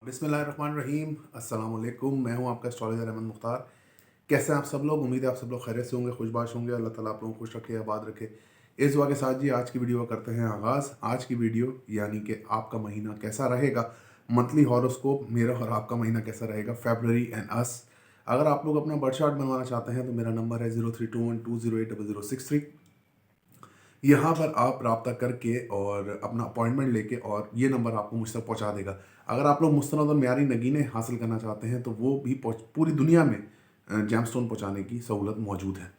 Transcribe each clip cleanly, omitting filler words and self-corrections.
बिस्मिल्लाहिर्रहमानिर्रहीम। अस्सलाम वालेकुम। मैं हूं आपका एस्ट्रोलॉजर अहमद मुख्तार। कैसे हैं आप सब लोग? उम्मीद है आप सब लोग खैरियत से होंगे, खुशबाश होंगे। अल्लाह ताला आप लोगों को खुश रखे, आबाद रखे। इस दुआ के साथ जी आज की वीडियो का करते हैं आगाज़। आज की वीडियो यानी कि आपका महीना कैसा रहेगा, मंथली हॉरोस्कोप मेरा और आपका महीना कैसा रहेगा, फेब्रुअरी एंड अस। अगर आप लोग अपना बर्थ चार्ट बनवाना चाहते हैं तो मेरा नंबर है 032120800063। यहाँ पर आप रब्ता करके और अपना अपॉइंटमेंट लेके, और ये नंबर आपको मुझ तक पहुँचा देगा। अगर आप लोग मुस्तनद और म्यारी नगीने हासिल करना चाहते हैं तो वो भी पूरी दुनिया में जैमस्टोन पहुँचाने की सहूलत मौजूद है।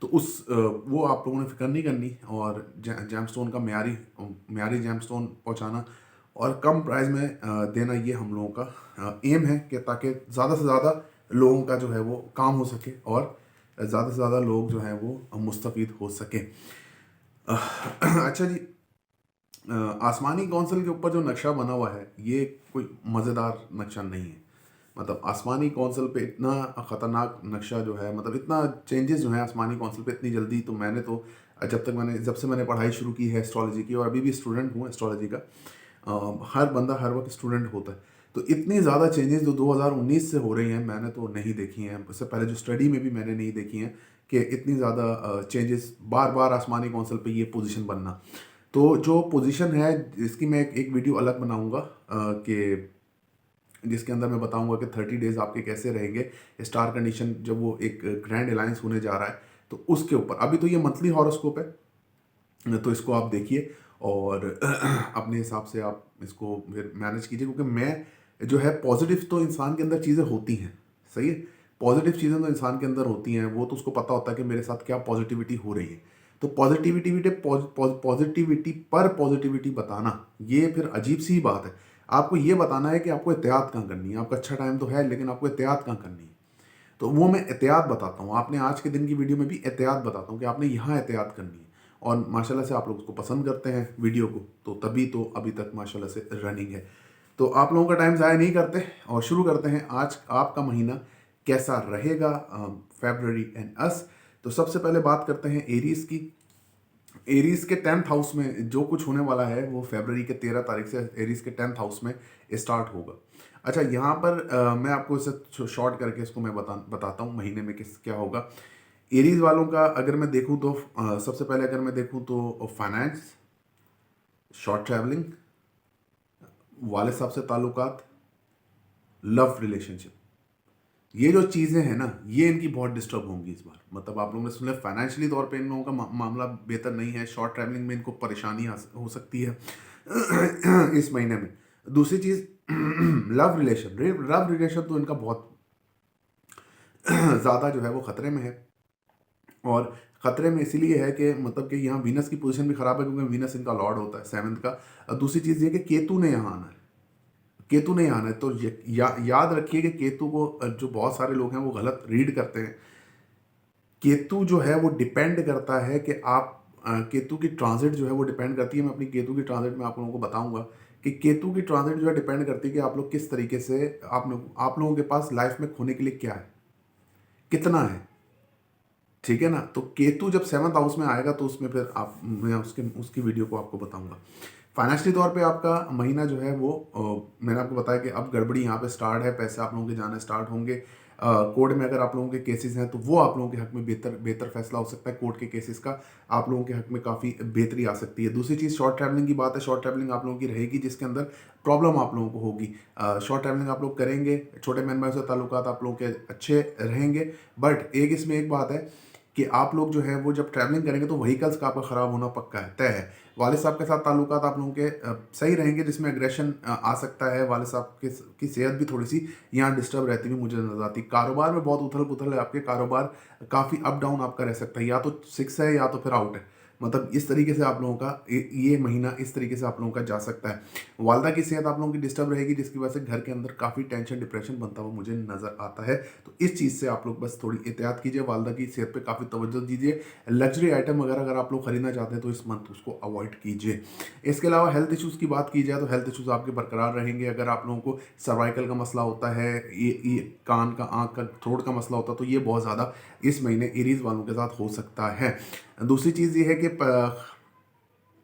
तो वो आप लोगों ने फिक्र नहीं करनी, और जैमस्टोन का म्यारी जैमस्टोन पहुँचाना और कम प्राइस में देना, ये हम लोगों का एम है कि ताकि ज़्यादा से ज़्यादा लोगों का जो है वो काम हो सके और ज़्यादा से ज़्यादा लोग जो हैं वो मुस्तफ़ीद हो सकें। अच्छा जी। आसमानी कौंसिल के ऊपर जो नक्शा बना हुआ है ये कोई मज़ेदार नक्शा नहीं है। मतलब आसमानी कौंसिल पे इतना ख़तरनाक नक्शा जो है, मतलब इतना चेंजेस जो है आसमानी कौंसिल पे इतनी जल्दी, तो मैंने तो जब से मैंने पढ़ाई शुरू की है एस्ट्रोलॉजी की, और अभी भी स्टूडेंट हूँ एस्ट्रोलॉजी का। हर बंदा हर वक्त स्टूडेंट होता है, तो इतनी ज़्यादा चेंजेस जो 2019 से हो रही हैं मैंने तो नहीं देखी हैं। इससे पहले जो स्टडी में भी मैंने नहीं देखी हैं कि इतनी ज़्यादा चेंजेस बार बार आसमानी कौंसिल पे ये पोजीशन बनना। तो जो पोजीशन है इसकी मैं एक वीडियो अलग बनाऊंगा कि जिसके अंदर मैं बताऊंगा कि 30 डेज आपके कैसे रहेंगे, स्टार कंडीशन जब वो एक ग्रैंड अलायंस होने जा रहा है तो उसके ऊपर। अभी तो ये मंथली हॉरोस्कोप है, तो इसको आप देखिए और अपने हिसाब से आप इसको फिर मैनेज कीजिए, क्योंकि मैं जो है पॉजिटिव तो इंसान के अंदर चीज़ें होती हैं, सही है। पॉजिटिव चीज़ें तो इंसान के अंदर होती हैं, वो तो उसको पता होता है कि मेरे साथ क्या पॉजिटिविटी हो रही है। तो पॉजिटिविटी पर पॉजिटिविटी बताना ये फिर अजीब सी बात है। आपको ये बताना है कि आपको एहतियात कहाँ करनी है। आपका अच्छा टाइम तो है लेकिन आपको एहतियात कहाँ करनी है, तो वो मैं एहतियात बताता हूँ। आपने आज के दिन की वीडियो में भी एहतियात बताता हूँ कि आपने यहाँ एहतियात करनी है, और माशाल्लाह से आप लोग उसको पसंद करते हैं वीडियो को, तो तभी तो अभी तक माशाल्लाह से रनिंग है। तो आप लोगों का टाइम ज़ाया नहीं करते और शुरू करते हैं आज आपका महीना कैसा रहेगा, फेब्रुअरी एंड अस। तो सबसे पहले बात करते हैं एरीज की। एरीज के 10th हाउस में जो कुछ होने वाला है वो फरवरी के 13 तारीख से एरीज के 10th हाउस में स्टार्ट होगा। अच्छा, यहाँ पर मैं आपको इसे शॉर्ट करके इसको मैं बताता हूँ महीने में किस क्या होगा। एरीज वालों का अगर मैं देखूँ तो सबसे पहले अगर मैं देखूँ तो फाइनेंस, शॉर्ट ट्रैवलिंग, वाले साहब से ताल्लुकात, लव रिलेशनशिप, ये जो चीज़ें हैं ना ये इनकी बहुत डिस्टर्ब होंगी इस बार। मतलब आप लोगों ने सुना फाइनेंशियली तौर पे इन लोगों का मामला बेहतर नहीं है। शॉर्ट ट्रैवलिंग में इनको परेशानी हो सकती है इस महीने में। दूसरी चीज़ लव रिलेशन तो इनका बहुत ज़्यादा जो है वो ख़तरे में है, और ख़तरे में इसीलिए है कि मतलब कि यहाँ वीनस की पोजीशन भी ख़राब है, क्योंकि वीनस इनका लॉर्ड होता है 7th का। दूसरी चीज़ ये कि केतु ने यहाँ आना है, केतु नहीं आना है। तो याद रखिए कि केतु को जो बहुत सारे लोग हैं वो गलत रीड करते हैं। केतु जो है वो डिपेंड करता है कि आप केतु की ट्रांजिट जो है वो डिपेंड करती है। मैं अपनी केतु की ट्रांजिट में आप लोगों को बताऊंगा कि केतु की ट्रांजिट जो है डिपेंड करती है कि आप लोग किस तरीके से आप लोगों के पास लाइफ में खोने के लिए क्या है, कितना है, ठीक है ना। तो केतु जब 7th हाउस में आएगा तो उसमें फिर आप मैं उसकी वीडियो को आपको बताऊंगा। फाइनेंशियली तौर पे आपका महीना जो है वो मैंने आपको बताया कि अब गड़बड़ी यहाँ पे स्टार्ट है, पैसे आप लोगों के जाना स्टार्ट होंगे। कोर्ट में अगर आप लोगों के केसेस हैं तो वो आप लोगों के हक में बेहतर बेहतर फैसला हो सकता है। कोर्ट के केसेस का आप लोगों के हक में काफ़ी बेहतरी आ सकती है। दूसरी चीज़ शॉर्ट ट्रैवलिंग की बात है। शॉर्ट ट्रैवलिंग आप लोगों की रहेगी जिसके अंदर प्रॉब्लम आप लोगों को होगी। शॉर्ट ट्रैवलिंग आप लोग करेंगे, छोटे बहन भाई से ताल्लुकात आप लोगों के अच्छे रहेंगे, बट इसमें एक बात है कि आप लोग जो है वो जब ट्रैवलिंग करेंगे तो व्हीकल्स का आपका ख़राब होना पक्का है, तय है। वालिद साहब के साथ ताल्लुकात आप लोगों के सही रहेंगे, जिसमें एग्रेशन आ सकता है। वालिद साहब की सेहत भी थोड़ी सी यहाँ डिस्टर्ब रहती हुई मुझे नजर आती। कारोबार में बहुत उथल पुथल है, आपके कारोबार काफ़ी अप डाउन आपका रह सकता है, या तो 6 है या तो फिर आउट है। मतलब इस तरीके से आप लोगों का ये महीना इस तरीके से आप लोगों का जा सकता है। वालदा की सेहत आप लोगों की डिस्टर्ब रहेगी, जिसकी वजह से घर के अंदर काफ़ी टेंशन डिप्रेशन बनता हुआ मुझे नज़र आता है। तो इस चीज़ से आप लोग बस थोड़ी एहतियात कीजिए, वालदा की सेहत पे काफ़ी तवज्जो दीजिए। लग्जरी आइटम वगैरह अगर आप लोग खरीदना चाहते हैं तो इस मंथ उसको अवॉइड कीजिए। इसके अलावा हेल्थ इश्यूज़ की बात की जाए तो हेल्थ इश्यूज़ आपके बरकरार रहेंगे। अगर आप लोगों को सर्वाइकल का मसला होता है, ये कान का, आँख का, थ्रोट का मसला होता है, तो ये बहुत ज़्यादा इस महीने एरीज वालों के साथ हो सकता है। दूसरी चीज़ ये है कि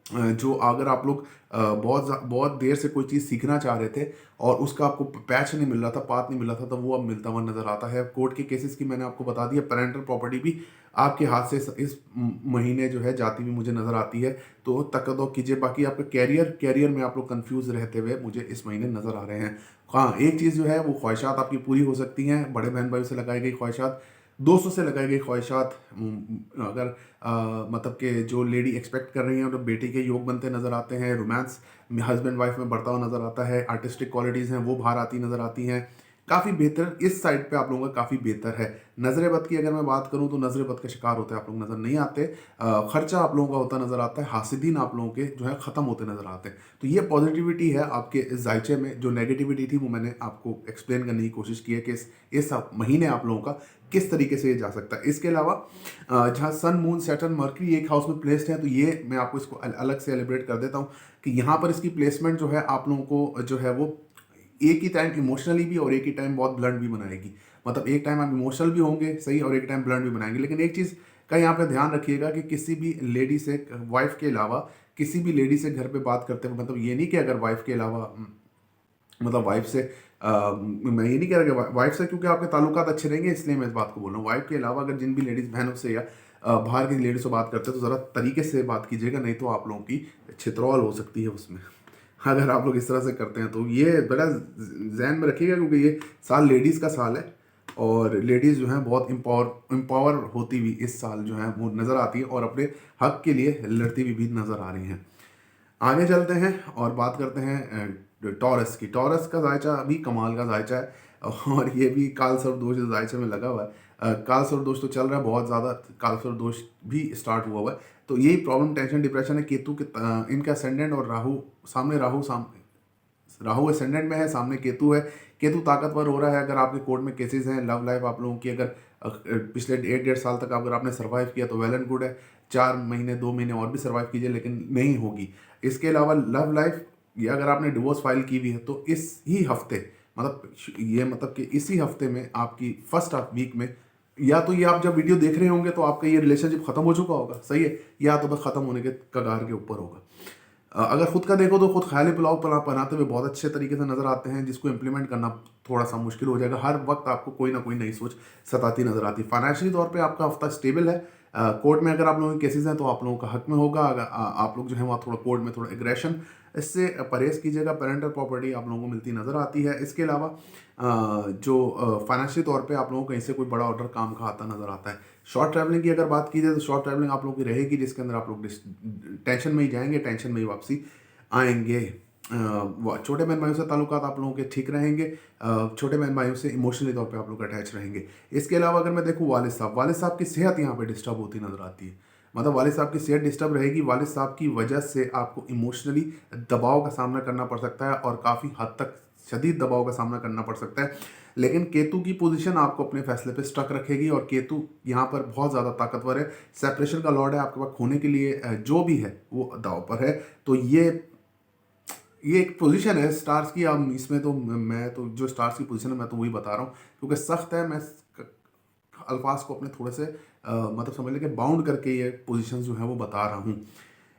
जो अगर आप लोग बहुत देर से कोई चीज़ सीखना चाह रहे थे और उसका आपको पैच नहीं मिल रहा था, पाथ नहीं मिल रहा था, तो वो अब मिलता हुआ नज़र आता है। कोर्ट के केसेस की मैंने आपको बता दिया। पेरेंटल प्रॉपर्टी भी आपके हाथ से इस महीने जो है जाती हुई मुझे नज़र आती है, तो तकद्दो कीजिए। बाकी आपका कैरियर में आप लोग कंफ्यूज रहते हुए मुझे इस महीने नज़र आ रहे हैं। हाँ, एक चीज़ जो है वो ख्वाहिशात आपकी पूरी हो सकती हैं, बड़े बहन भाइयों से लगाई गई ख्वाहिशात, दोस्तों से लगाई गई ख्वाहिशात। अगर मतलब कि जो लेडी एक्सपेक्ट कर रही हैं तो बेटी के योग बनते नज़र आते हैं, रोमांस हस्बैंड वाइफ में बढ़ता हुआ नज़र आता है, आर्टिस्टिक क्वालिटीज़ हैं वो बाहर आती नज़र आती हैं। काफ़ी बेहतर इस साइड पे आप लोगों का काफ़ी बेहतर है। नज़र बद की अगर मैं बात करूं तो नज़र बद के शिकार होते आप लोग नज़र नहीं आते। खर्चा आप लोगों का होता नज़र आता है, हासिदीन आप लोगों के जो है ख़त्म होते नज़र आते हैं। तो ये पॉजिटिविटी है आपके इस जायचे में। जो नेगेटिविटी थी वो मैंने आपको एक्सप्लेन करने की कोशिश की है कि इस महीने आप लोगों का किस तरीके से ये जा सकता है। इसके अलावा जहाँ सन मून सैटर्न मर्करी एक हाउस में प्लेस्ड है, तो ये मैं आपको इसको अलग से एलिब्रेट कर देता हूँ कि यहाँ पर इसकी प्लेसमेंट जो है आप लोगों को जो है वो एक ही टाइम इमोशनली भी और एक ही टाइम बहुत ब्लंट भी बनाएगी। मतलब एक टाइम आप इमोशनल भी होंगे सही, और एक टाइम ब्लंट भी बनाएंगे। लेकिन एक चीज़ का यहाँ पे ध्यान रखिएगा कि किसी भी लेडी से, वाइफ के अलावा किसी भी लेडी से घर पे बात करते हुए, मतलब ये नहीं कि अगर वाइफ के अलावा मतलब वाइफ से मैं ये नहीं कह रहा कि वाइफ से, क्योंकि आपके ताल्लुकात अच्छे रहेंगे इसलिए मैं इस बात को बोल रहा हूँ। वाइफ के अलावा अगर जिन भी लेडीज़ बहनों से या बाहर की लेडीज़ से बात करते हैं तो ज़रा तरीके से बात कीजिएगा, नहीं तो आप लोगों की छित्रौल हो सकती है उसमें। अगर आप लोग इस तरह से करते हैं तो ये बड़ा जहन में रखिएगा, क्योंकि ये साल लेडीज़ का साल है और लेडीज़ जो हैं बहुत एम्पावर होती हुई इस साल जो है वो नज़र आती है और अपने हक के लिए लड़ती हुई भी नज़र आ रही हैं। आगे चलते हैं और बात करते हैं टॉरस की। टॉरस का जायचा भी कमाल का जायचा है और ये भी काल सर्प दोष इस जायचे में लगा हुआ है। काल सर्प दोष तो चल रहा है, बहुत ज़्यादा काल सर्प दोष भी स्टार्ट हुआ है। तो यही प्रॉब्लम, टेंशन, डिप्रेशन है। केतु के इनका असेंडेंट और राहु असेंडेंट में है, सामने केतु है। केतु ताकतवर हो रहा है। अगर आपके कोर्ट में केसेस हैं, लव लाइफ आप लोगों की अगर पिछले 1.5 साल तक अगर आपने सर्वाइव किया तो वेल एंड गुड है। 4 महीने 2 महीने और भी सर्वाइव कीजिए, लेकिन नहीं होगी। इसके अलावा लव लाइफ, या अगर आपने डिवोर्स फाइल की हुई है तो इस ही हफ्ते, मतलब कि इसी हफ्ते में आपकी फर्स्ट वीक में, या तो ये आप जब वीडियो देख रहे होंगे तो आपका ये रिलेशनशिप खत्म हो चुका होगा, सही है, या तो बस खत्म होने के कगार के ऊपर होगा। अगर खुद का देखो तो खुद ख्याली पुलाव बनाते हुए बहुत अच्छे तरीके से नजर आते हैं, जिसको इंप्लीमेंट करना थोड़ा सा मुश्किल हो जाएगा। हर वक्त आपको कोई ना कोई नई सोच सताती नजर आती है। फाइनेंशियली तौर पे आपका हफ्ता स्टेबल है। कोर्ट में अगर आप लोगों के केसेस हैं तो आप लोगों का हक में होगा। अगर आप लोग जो है वहाँ थोड़ा कोर्ट में थोड़ा एग्रेशन, इससे परहेज कीजिएगा। पेरेंटल प्रॉपर्टी आप लोगों को मिलती नजर आती है। इसके अलावा जो फाइनेंशियल तौर पे आप लोगों को कहीं से कोई बड़ा ऑर्डर काम का आता नजर आता है। शॉर्ट ट्रैवलिंग की अगर बात की जाए तो शॉर्ट ट्रैवलिंग आप लोगों की रहेगी, जिसके अंदर आप लोग टेंशन में ही जाएंगे, टेंशन में ही वापसी आएंगे। छोटे बहन भाइयों से ताल्लुकात आप लोगों के ठीक रहेंगे। छोटे बहन भाइयों से इमोशनली तौर पे आप लोग अटैच रहेंगे। इसके अलावा अगर मैं देखूँ वालिद साहब की सेहत यहाँ पे डिस्टर्ब होती नजर आती है। मतलब वालिद साहब की सेहत डिस्टर्ब रहेगी। वालिद साहब की वजह से आपको इमोशनली दबाव का सामना करना पड़ सकता है और काफ़ी हद तक शदीद दबाव का सामना करना पड़ सकता है। लेकिन केतु की पोजीशन आपको अपने फैसले पे स्टक रखेगी और केतु यहाँ पर बहुत ज़्यादा ताकतवर है। सेपरेशन का लॉर्ड है, आपके पास खोने के लिए जो भी है वो दाव पर है। तो ये एक पोजीशन है स्टार्स की। अब इसमें तो मैं तो जो स्टार्स की पोजीशन है मैं तो वही बता रहा हूँ, क्योंकि सख्त है। मैं अल्फाज को अपने थोड़े से मतलब समझ लें कि बाउंड करके ये पोजीशन जो है वो बता रहा हूँ।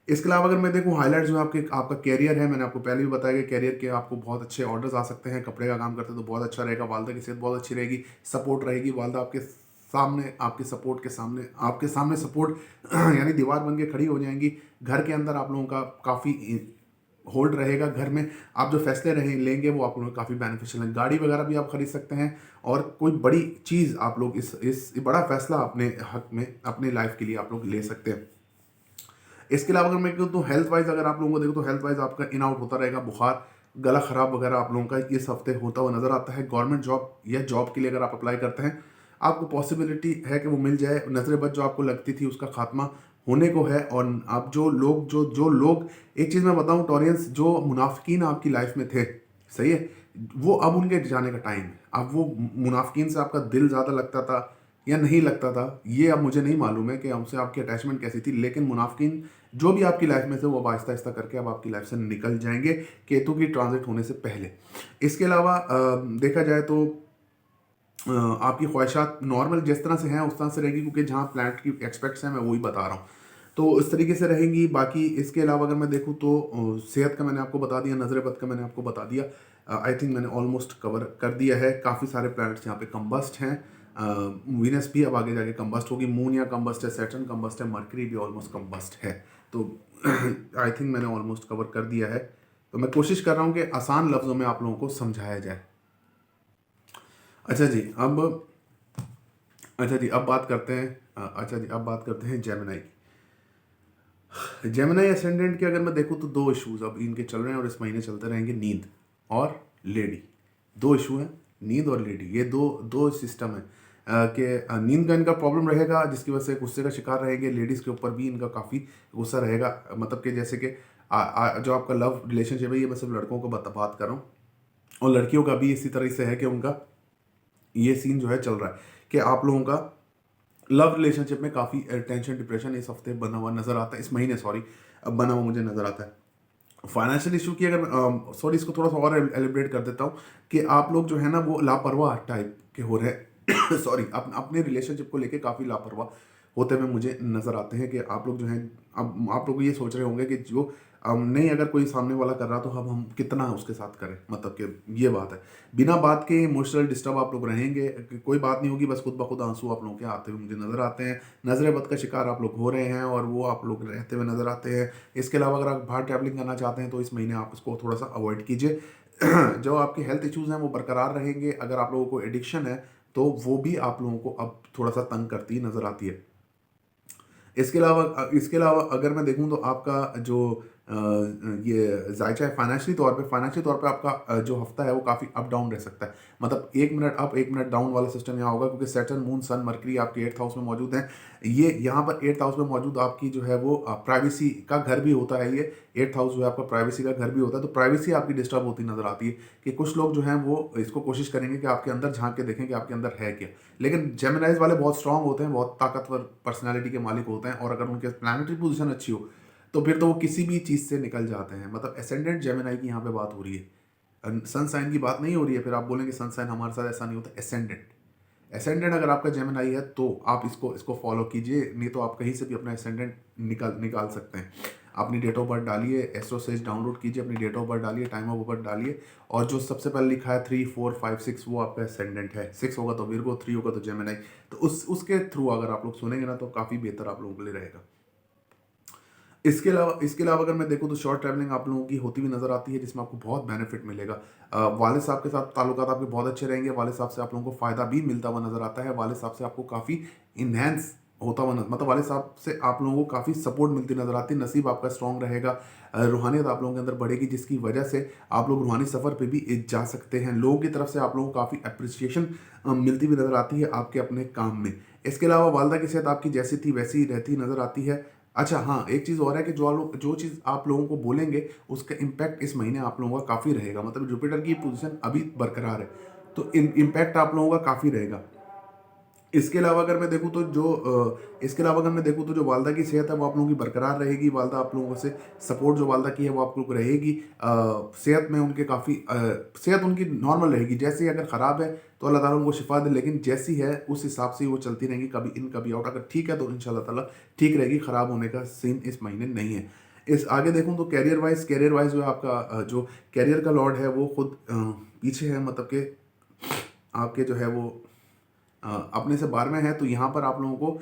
इसके अलावा अगर मैं देखूँ हाईलाइट जो आपका कैरियर है, मैंने आपको पहले भी बताया कि कैरियर के आपको बहुत अच्छे ऑर्डर्स आ सकते हैं। कपड़े का काम करते हैं तो बहुत अच्छा रहेगा। वालदा की सेहत बहुत अच्छी रहेगी, सपोर्ट रहेगी। वालदा आपके सामने, आपके सामने सपोर्ट यानी दीवार बन के खड़ी हो जाएंगी। घर के अंदर आप लोगों का काफ़ी होल्ड रहेगा। घर में आप जो फैसले लेंगे वो आप लोगों को काफ़ी बेनिफिशियल है। गाड़ी वगैरह भी आप खरीद सकते हैं और कोई बड़ी चीज़ आप लोग इस बड़ा फैसला अपने हक में, अपने लाइफ के लिए आप लोग ले सकते हैं। इसके अलावा अगर मैं कहूँ तो हेल्थ वाइज अगर आप लोगों को देखो तो हेल्थ वाइज आपका इन आउट होता रहेगा। बुखार, गला खराब वगैरह आप लोगों का इस हफ्ते होता हुआ नजर आता है। गवर्नमेंट जॉब या जॉब के लिए अगर आप अप्लाई करते हैं, आपको पॉसिबिलिटी है कि वो मिल जाए। नजर बद जो आपको लगती थी उसका खात्मा होने को है। और आप जो लोग एक चीज़ मैं बताऊं टॉरियंस, जो मुनाफिकीन आपकी लाइफ में थे, सही है, वो अब उनके जाने का टाइम है। अब वो मुनाफिकीन से आपका दिल ज़्यादा लगता था या नहीं लगता था, ये अब मुझे नहीं मालूम है कि हमसे आपकी अटैचमेंट कैसी थी। लेकिन मुनाफिकीन जो भी आपकी लाइफ में थे वो अब आहिस्ता आहिस्ता करके अब आपकी लाइफ से निकल जाएंगे केतु की ट्रांजिट होने से पहले। इसके अलावा देखा जाए तो आपकी ख्वाहिशात नॉर्मल जिस तरह से हैं उस तरह से रहेगी, क्योंकि जहाँ प्लैनेट की एक्सपेक्ट्स हैं मैं वही बता रहा हूँ। तो इस तरीके से रहेंगी। बाकी इसके अलावा अगर मैं देखूँ तो सेहत का मैंने आपको बता दिया, नज़र बद का मैंने आपको बता दिया। आई थिंक मैंने ऑलमोस्ट कवर कर दिया है। काफ़ी सारे प्लैनेट्स यहाँ पे कंबस्ट हैं। वीनस भी अब आगे जाके कंबस्ट होगी, मून या कंबस्ट है, सैटर्न कंबस्ट है, मरकरी भी ऑलमोस्ट कंबस्ट है। तो आई थिंक मैंने ऑलमोस्ट कवर कर दिया है। तो मैं कोशिश कर रहा हूँ कि आसान लफ्ज़ों में आप लोगों को समझाया जाए। अच्छा जी, अब बात करते हैं जेमिनी की। जेमिनी असेंडेंट के अगर मैं देखूँ तो दो इश्यूज अब इनके चल रहे हैं और इस महीने चलते रहेंगे। नींद और लेडी, दो इशू हैं, नींद और लेडी। ये दो दो सिस्टम है कि नींद का इनका प्रॉब्लम रहेगा, जिसकी वजह से गुस्से का शिकार रहेंगे। लेडीज़ के ऊपर भी इनका काफ़ी गुस्सा रहेगा। मतलब कि जैसे कि जो आपका लव रिलेशनशिप है, ये मैं सिर्फ लड़कों को बात कर रहा हूँ, और लड़कियों का भी इसी तरह से है कि उनका ये सीन जो है चल रहा है कि आप लोगों का लव रिलेशनशिप में काफ़ी टेंशन डिप्रेशन इस हफ्ते बना हुआ नजर आता है, इस महीने सॉरी बना हुआ मुझे नजर आता है। फाइनेंशियल इशू की अगर सॉरी इसको थोड़ा सा और एलिब्रेट कर देता हूँ कि आप लोग जो है ना वो लापरवाह टाइप के हो रहे हैं सॉरी अपने रिलेशनशिप को लेके काफ़ी लापरवाह होते हुए मुझे नज़र आते हैं कि आप लोग जो हैं, अब आप लोग ये सोच रहे होंगे कि जो नहीं अगर कोई सामने वाला कर रहा तो अब हम कितना उसके साथ करें। मतलब कि ये बात है, बिना बात के इमोशनल डिस्टर्ब आप लोग रहेंगे, कोई बात नहीं होगी, बस खुद ब खुद आंसू आप लोगों के आते हुए मुझे नज़र आते हैं। नजर बद का शिकार आप लोग हो रहे हैं और वो आप लोग रहते हुए नज़र आते हैं। इसके अलावा अगर आप बाहर ट्रैवलिंग करना चाहते हैं तो इस महीने आप इसको थोड़ा सा अवॉइड कीजिए। जो आपके हेल्थ इश्यूज़ हैं वो बरकरार रहेंगे। अगर आप लोगों को एडिक्शन है तो वो भी आप लोगों को अब थोड़ा सा तंग करती नज़र आती है। इसके अलावा अगर मैं देखूं तो आपका जो ये जायचा है फाइनेंशियली तौर पे आपका जो हफ्ता है वो काफ़ी अप डाउन रह सकता है। मतलब 1 मिनट अप 1 मिनट डाउन वाला सिस्टम यहाँ होगा, क्योंकि सैटर्न मून सन मरकरी आपके 8th हाउस में मौजूद हैं। ये यहाँ पर 8th हाउस में मौजूद आपकी जो है वो प्राइवेसी का घर भी होता है। ये 8th हाउस जो है आपका प्राइवेसी का घर भी होता है, तो प्राइवेसी आपकी डिस्टर्ब होती नजर आती है कि कुछ लोग जो हैं वो इसको कोशिश करेंगे कि आपके अंदर झांक के देखें कि आपके अंदर है क्या। लेकिन जेमिनाइज वाले बहुत स्ट्रांग होते हैं, बहुत ताकतवर पर्सनैलिटी के मालिक होते हैं, और अगर उनके प्लानिटरी पोजीशन अच्छी हो तो फिर तो वो किसी भी चीज़ से निकल जाते हैं। मतलब एसेंडेंट जेमिनाई की यहाँ पे बात हो रही है, सन साइन की बात नहीं हो रही है। फिर आप बोलेंगे सन साइन हमारे साथ ऐसा नहीं होता। एसेंडेंट अगर आपका जेमिनाई है तो आप इसको इसको फॉलो कीजिए, नहीं तो आप कहीं से भी अपना एसेंडेंट निकाल सकते हैं। अपनी डेट ऑफ बर्थ डालिए, एस्ट्रोसेज डाउनलोड कीजिए, अपनी डेट ऑफ बर्थ डालिए, टाइम ऑफ बर्थ डालिए, और जो सबसे पहले लिखा है 3 4 5 6 वो आपका एसेंडेंट है। 6 होगा तो विर्गो, 3 होगा तो जेमिनाई। तो उसके थ्रू अगर आप लोग सुनेंगे ना तो काफ़ी बेहतर आप लोगों के लिए रहेगा। इसके अलावा अगर मैं देखूँ तो शॉर्ट ट्रैवलिंग आप लोगों की होती हुई नजर आती है, जिसमें आपको बहुत बेनिफिट मिलेगा। वालिद साहब के साथ ताल्लुकात आपके बहुत अच्छे रहेंगे। वालिद साहब से आप लोगों को फ़ायदा भी मिलता हुआ नजर आता है। वालिद साहब से आपको काफ़ी इन्हेंस होता हुआ मतलब वालिद साहब से आप लोगों को काफ़ी सपोर्ट मिलती नजर आती है। नसीब आपका स्ट्रॉन्ग रहेगा, रूहानियत आप लोगों के अंदर बढ़ेगी, जिसकी वजह से आप लोग रूहानी सफ़र पे भी जा सकते हैं। लोगों की तरफ से आप लोगों को काफ़ी अप्रिसिएशन मिलती हुई नजर आती है आपके अपने काम में। इसके अलावा वालदा की सेहत आपकी जैसी थी वैसी रहती नजर आती है। अच्छा हाँ, एक चीज़ और है कि जो चीज़ आप लोगों को बोलेंगे उसका इम्पैक्ट इस महीने आप लोगों का काफ़ी रहेगा। मतलब जुपिटर की पोजीशन अभी बरकरार है, तो इम्पैक्ट आप लोगों का काफ़ी रहेगा। इसके अलावा अगर मैं देखूँ तो जो वालदा की सेहत है वो आप लोगों की बरकरार रहेगी। वालदा आप लोगों से सपोर्ट जो वालदा की है वो आप लोग को रहेगी। सेहत में उनके काफ़ी सेहत उनकी नॉर्मल रहेगी। जैसे ही अगर ख़राब है तो अल्लाह ताला उनको शिफा दे, लेकिन जैसी है उस हिसाब से वो चलती रहेंगी, कभी इन कभी आउट। अगर ठीक है तो इंशाल्लाह ताला ठीक रहेगी, ख़राब होने का सीन इस महीने नहीं है। इस आगे देखूँ तो कैरियर वाइज जो है आपका जो कैरियर का लॉर्ड है वो खुद पीछे है। मतलब कि आपके जो है वो अपने से 12वें हैं, तो यहाँ पर आप लोगों को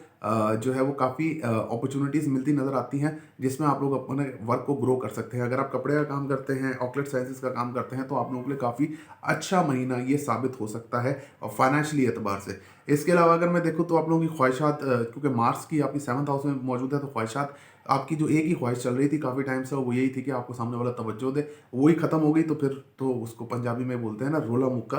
जो है वो काफ़ी अपॉर्चुनिटीज़ मिलती नज़र आती हैं, जिसमें आप लोग अपने वर्क को ग्रो कर सकते हैं। अगर आप कपड़े का काम करते हैं, ऑकलेट साइंसेस का काम करते हैं, तो आप लोगों के लिए काफ़ी अच्छा महीना ये साबित हो सकता है और फाइनेंशियली एतबार से। इसके अलावा अगर मैं देखूँ तो आप लोगों की ख्वाहिशात, क्योंकि मार्स की आपकी 7th हाउस में मौजूद है, तो ख्वाहिशात आपकी जो एक ही ख्वाहिश चल रही थी काफ़ी टाइम से, वो यही थी कि आपको सामने वाला तवज्जो दे, वही ख़त्म हो गई। तो फिर तो उसको पंजाबी में बोलते हैं ना रोला मुक्का,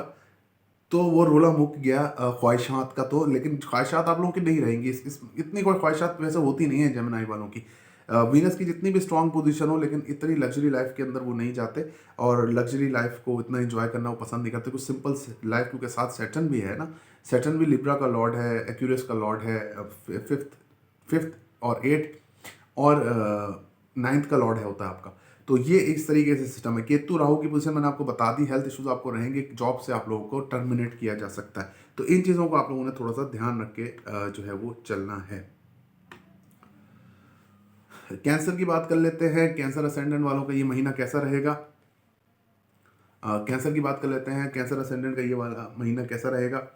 तो वो रोला मुक गया ख्वाहिशात का। तो लेकिन ख्वाहिशात आप लोगों की नहीं रहेंगी, इतनी कोई ख्वाहिशात वैसे होती नहीं है जेमिनाई वालों की। वीनस की जितनी भी स्ट्रांग पोजीशन हो, लेकिन इतनी लग्जरी लाइफ के अंदर वो नहीं जाते, और लग्जरी लाइफ को इतना एंजॉय करना वो पसंद नहीं करते। कुछ सिंपल लाइफ, क्योंकि साथ सैटर्न भी है ना, सैटर्न भी लिब्रा का लॉर्ड है, एक्यूरियस का लॉर्ड है, फिफ्थ फिफ्थ और 8 और 9th का लॉर्ड है होता है आपका। तो ये इस तरीके से सिस्टम है। केतु राहु की पोजीशन मैंने आपको बता दी। हेल्थ इश्यूज आपको रहेंगे, जॉब से आप लोगों को टर्मिनेट किया जा सकता है। तो इन चीज़ों को आप लोगों ने थोड़ा सा ध्यान रख के जो है वो चलना है। कैंसर की बात कर लेते हैं। कैंसर असेंडेंट वालों का ये महीना कैसा रहेगा? कैंसर की बात कर लेते हैं। कैंसर असेंडेंट का ये वाला महीना कैसा रहेगा?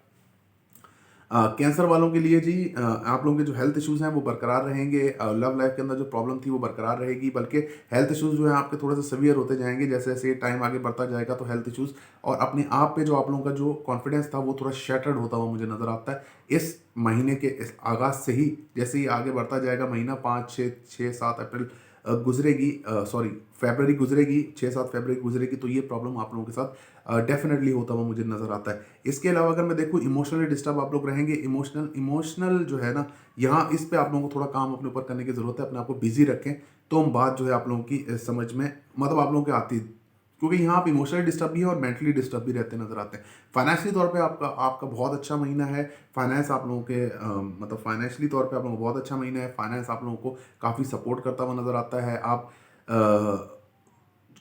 कैंसर वालों के लिए जी, आप लोगों के जो हेल्थ इश्यूज हैं वो बरकरार रहेंगे। लव लाइफ के अंदर जो प्रॉब्लम थी वो बरकरार रहेगी, बल्कि हेल्थ इश्यूज जो है आपके थोड़े से सीवियर होते जाएंगे जैसे जैसे टाइम आगे बढ़ता जाएगा। तो हेल्थ इश्यूज और अपने आप पे जो आप लोगों का जो कॉन्फिडेंस था वो थोड़ा शैटर्ड होता हुआ मुझे नजर आता है इस महीने के इस आगाज से ही। जैसे ही आगे बढ़ता जाएगा महीना, 5, 6, 7 अप्रैल गुजरेगी, सॉरी फेबररी गुजरेगी, 6, 7 फरवरी गुजरेगी, तो ये प्रॉब्लम आप लोगों के साथ डेफिनेटली होता हुआ मुझे नजर आता है। इसके अलावा अगर मैं देखूँ, इमोशनली डिस्टर्ब आप लोग रहेंगे। इमोशनल जो है ना, यहाँ इस पे आप लोगों को थोड़ा काम अपने ऊपर करने की जरूरत है। अपने आप को बिजी रखें तो हम बात जो है आप लोगों की समझ में, मतलब आप लोगों के आती, क्योंकि यहाँ आप इमोशनली डिस्टर्ब भी है और मेंटली डिस्टर्ब भी रहते नजर आते हैं। फाइनेंशियली तौर पे आपका आपका बहुत अच्छा महीना है। फाइनेंस आप लोगों के मतलब फाइनेंशियली तौर पे आप लोगों को बहुत अच्छा महीना है। फाइनेंस आप लोगों को काफ़ी सपोर्ट करता हुआ नजर आता है। आप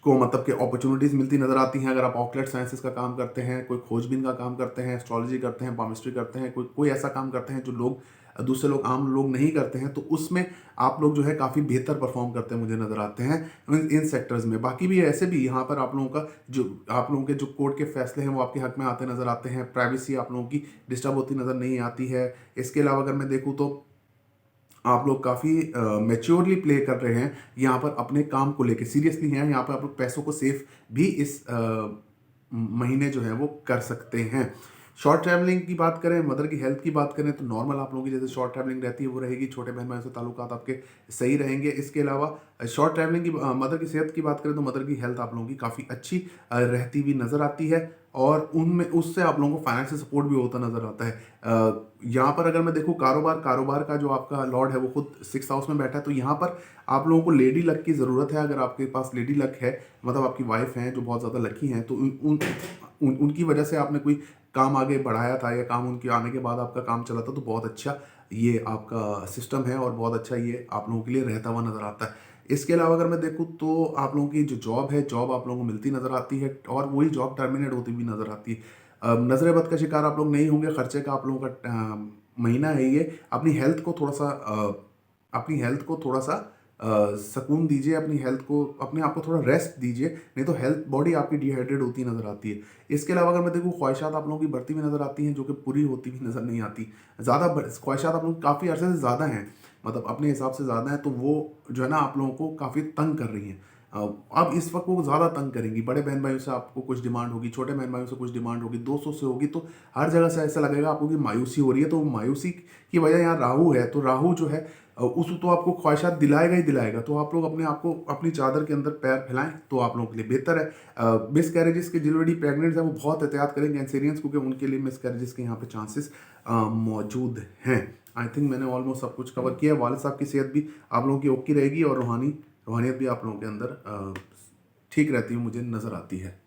को मतलब कि अपॉर्चुनिटीज़ मिलती नज़र आती हैं। अगर आप ऑकलेट साइंसेस का काम करते हैं, कोई खोजबीन का काम करते हैं, एस्ट्रोलॉजी करते हैं, पामिस्ट्री करते हैं, कोई कोई ऐसा काम करते हैं जो लोग दूसरे लोग आम लोग नहीं करते हैं, तो उसमें आप लोग जो है काफ़ी बेहतर परफॉर्म करते हैं मुझे नज़र आते हैं इन सेक्टर्स में। बाकी भी ऐसे भी यहाँ पर आप लोगों का जो आप लोगों के जो कोर्ट के फैसले हैं वो आपके हक में आते नज़र आते हैं। प्राइवेसी आप लोगों की डिस्टर्ब होती नज़र नहीं आती है। इसके अलावा अगर मैं देखूँ तो आप लोग काफ़ी मैच्योरली प्ले कर रहे हैं यहाँ पर अपने काम को लेके, सीरियसली हैं यहाँ पर। आप लोग पैसों को सेफ भी इस महीने जो है वो कर सकते हैं। शॉर्ट ट्रैवलिंग की बात करें, मदर की हेल्थ की बात करें, तो नॉर्मल आप लोगों की जैसे शॉर्ट ट्रैवलिंग रहती है वो रहेगी। छोटे बहन भाइयों से ताल्लुकात आपके सही रहेंगे। इसके अलावा शॉर्ट ट्रैवलिंग की मदर की सेहत की बात करें तो मदर की हेल्थ आप लोगों की काफ़ी अच्छी रहती हुई नज़र आती है और उनमें उससे आप लोगों को फाइनेंशियल सपोर्ट भी होता नज़र आता है। यहाँ पर अगर मैं देखूँ कारोबार का जो आपका लॉर्ड है वो खुद 6th हाउस में बैठा है, तो यहाँ पर आप लोगों को लेडी लक की ज़रूरत है। अगर आपके पास लेडी लक है, मतलब आपकी वाइफ हैं जो बहुत ज़्यादा लकी हैं, तो उनकी वजह से आपने कोई काम आगे बढ़ाया था या काम उनके आने के बाद आपका काम चला था, तो बहुत अच्छा ये आपका सिस्टम है और बहुत अच्छा ये आप लोगों के लिए रहता हुआ नज़र आता है। इसके अलावा अगर मैं देखूँ तो आप लोगों की जो जॉब है, जॉब आप लोगों को मिलती नज़र आती है और वही जॉब टर्मिनेट होती भी नज़र आती है। नजर बद का शिकार आप लोग नहीं होंगे। खर्चे का आप लोगों का महीना है ये। अपनी हेल्थ को थोड़ा सा सुकून दीजिए। अपनी हेल्थ को, अपने आप को थोड़ा रेस्ट दीजिए, नहीं तो हेल्थ बॉडी आपकी डिहाइड्रेट होती नजर आती है। इसके अलावा अगर मैं देखूँ, ख्वाहिशात आप लोगों की बढ़ती हुई नजर आती हैं जो कि पूरी होती हुई नजर नहीं आती। ज़्यादा ख्वाहिशात आप लोग काफ़ी अरसे से ज़्यादा हैं, मतलब अपने हिसाब से ज़्यादा है, तो वो जो है ना आप लोगों को काफ़ी तंग कर रही हैं। अब इस वक्त वो ज़्यादा तंग करेंगी। बड़े बहन भाइयों से आपको कुछ डिमांड होगी, छोटे बहन भाइयों से कुछ डिमांड होगी, दोस्तों से होगी, तो हर जगह से ऐसा लगेगा आपको कि मायूसी हो रही है। तो मायूसी की वजह यहाँ राहु है, तो राहु जो है उस तो आपको ख्वाहिशात दिलाएगा ही दिलाएगा। तो आप लोग अपने आप को अपनी चादर के अंदर पैर फैलाएं तो आप लोगों के लिए बेहतर है। मिस कैरेजेस के जिन लेडी प्रेगनेंट है वो बहुत एहतियात करें कैंसेरियंस, क्योंकि उनके लिए मिस कैरेजेस के यहाँ पे चांसेस मौजूद हैं। आई थिंक मैंने ऑलमोस्ट सब कुछ कवर किया है। वालिद साहब की सेहत भी आप लोगों की ओके रहेगी और रूहानियत भी आप लोगों के अंदर ठीक रहती हुई मुझे नज़र आती है।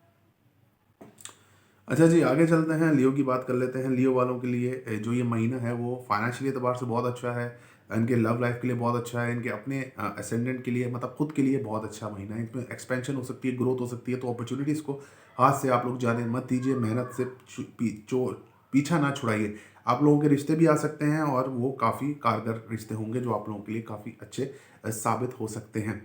अच्छा जी, आगे चलते हैं, लियो की बात कर लेते हैं। लियो वालों के लिए जो ये महीना है वो फाइनेंशियली एतबार से बहुत अच्छा है। इनके लव लाइफ के लिए बहुत अच्छा है। इनके अपने असेंडेंट के लिए, मतलब खुद के लिए बहुत अच्छा महीना है। इसमें एक्सपेंशन हो सकती है, ग्रोथ हो सकती है। तो अपॉर्चुनिटीज़ को हाथ से आप लोग जाने मत दीजिए। मेहनत से पीछा ना छुड़ाइए। आप लोगों के रिश्ते भी आ सकते हैं और वो काफ़ी कारगर रिश्ते होंगे जो आप लोगों के लिए काफ़ी अच्छे साबित हो सकते हैं।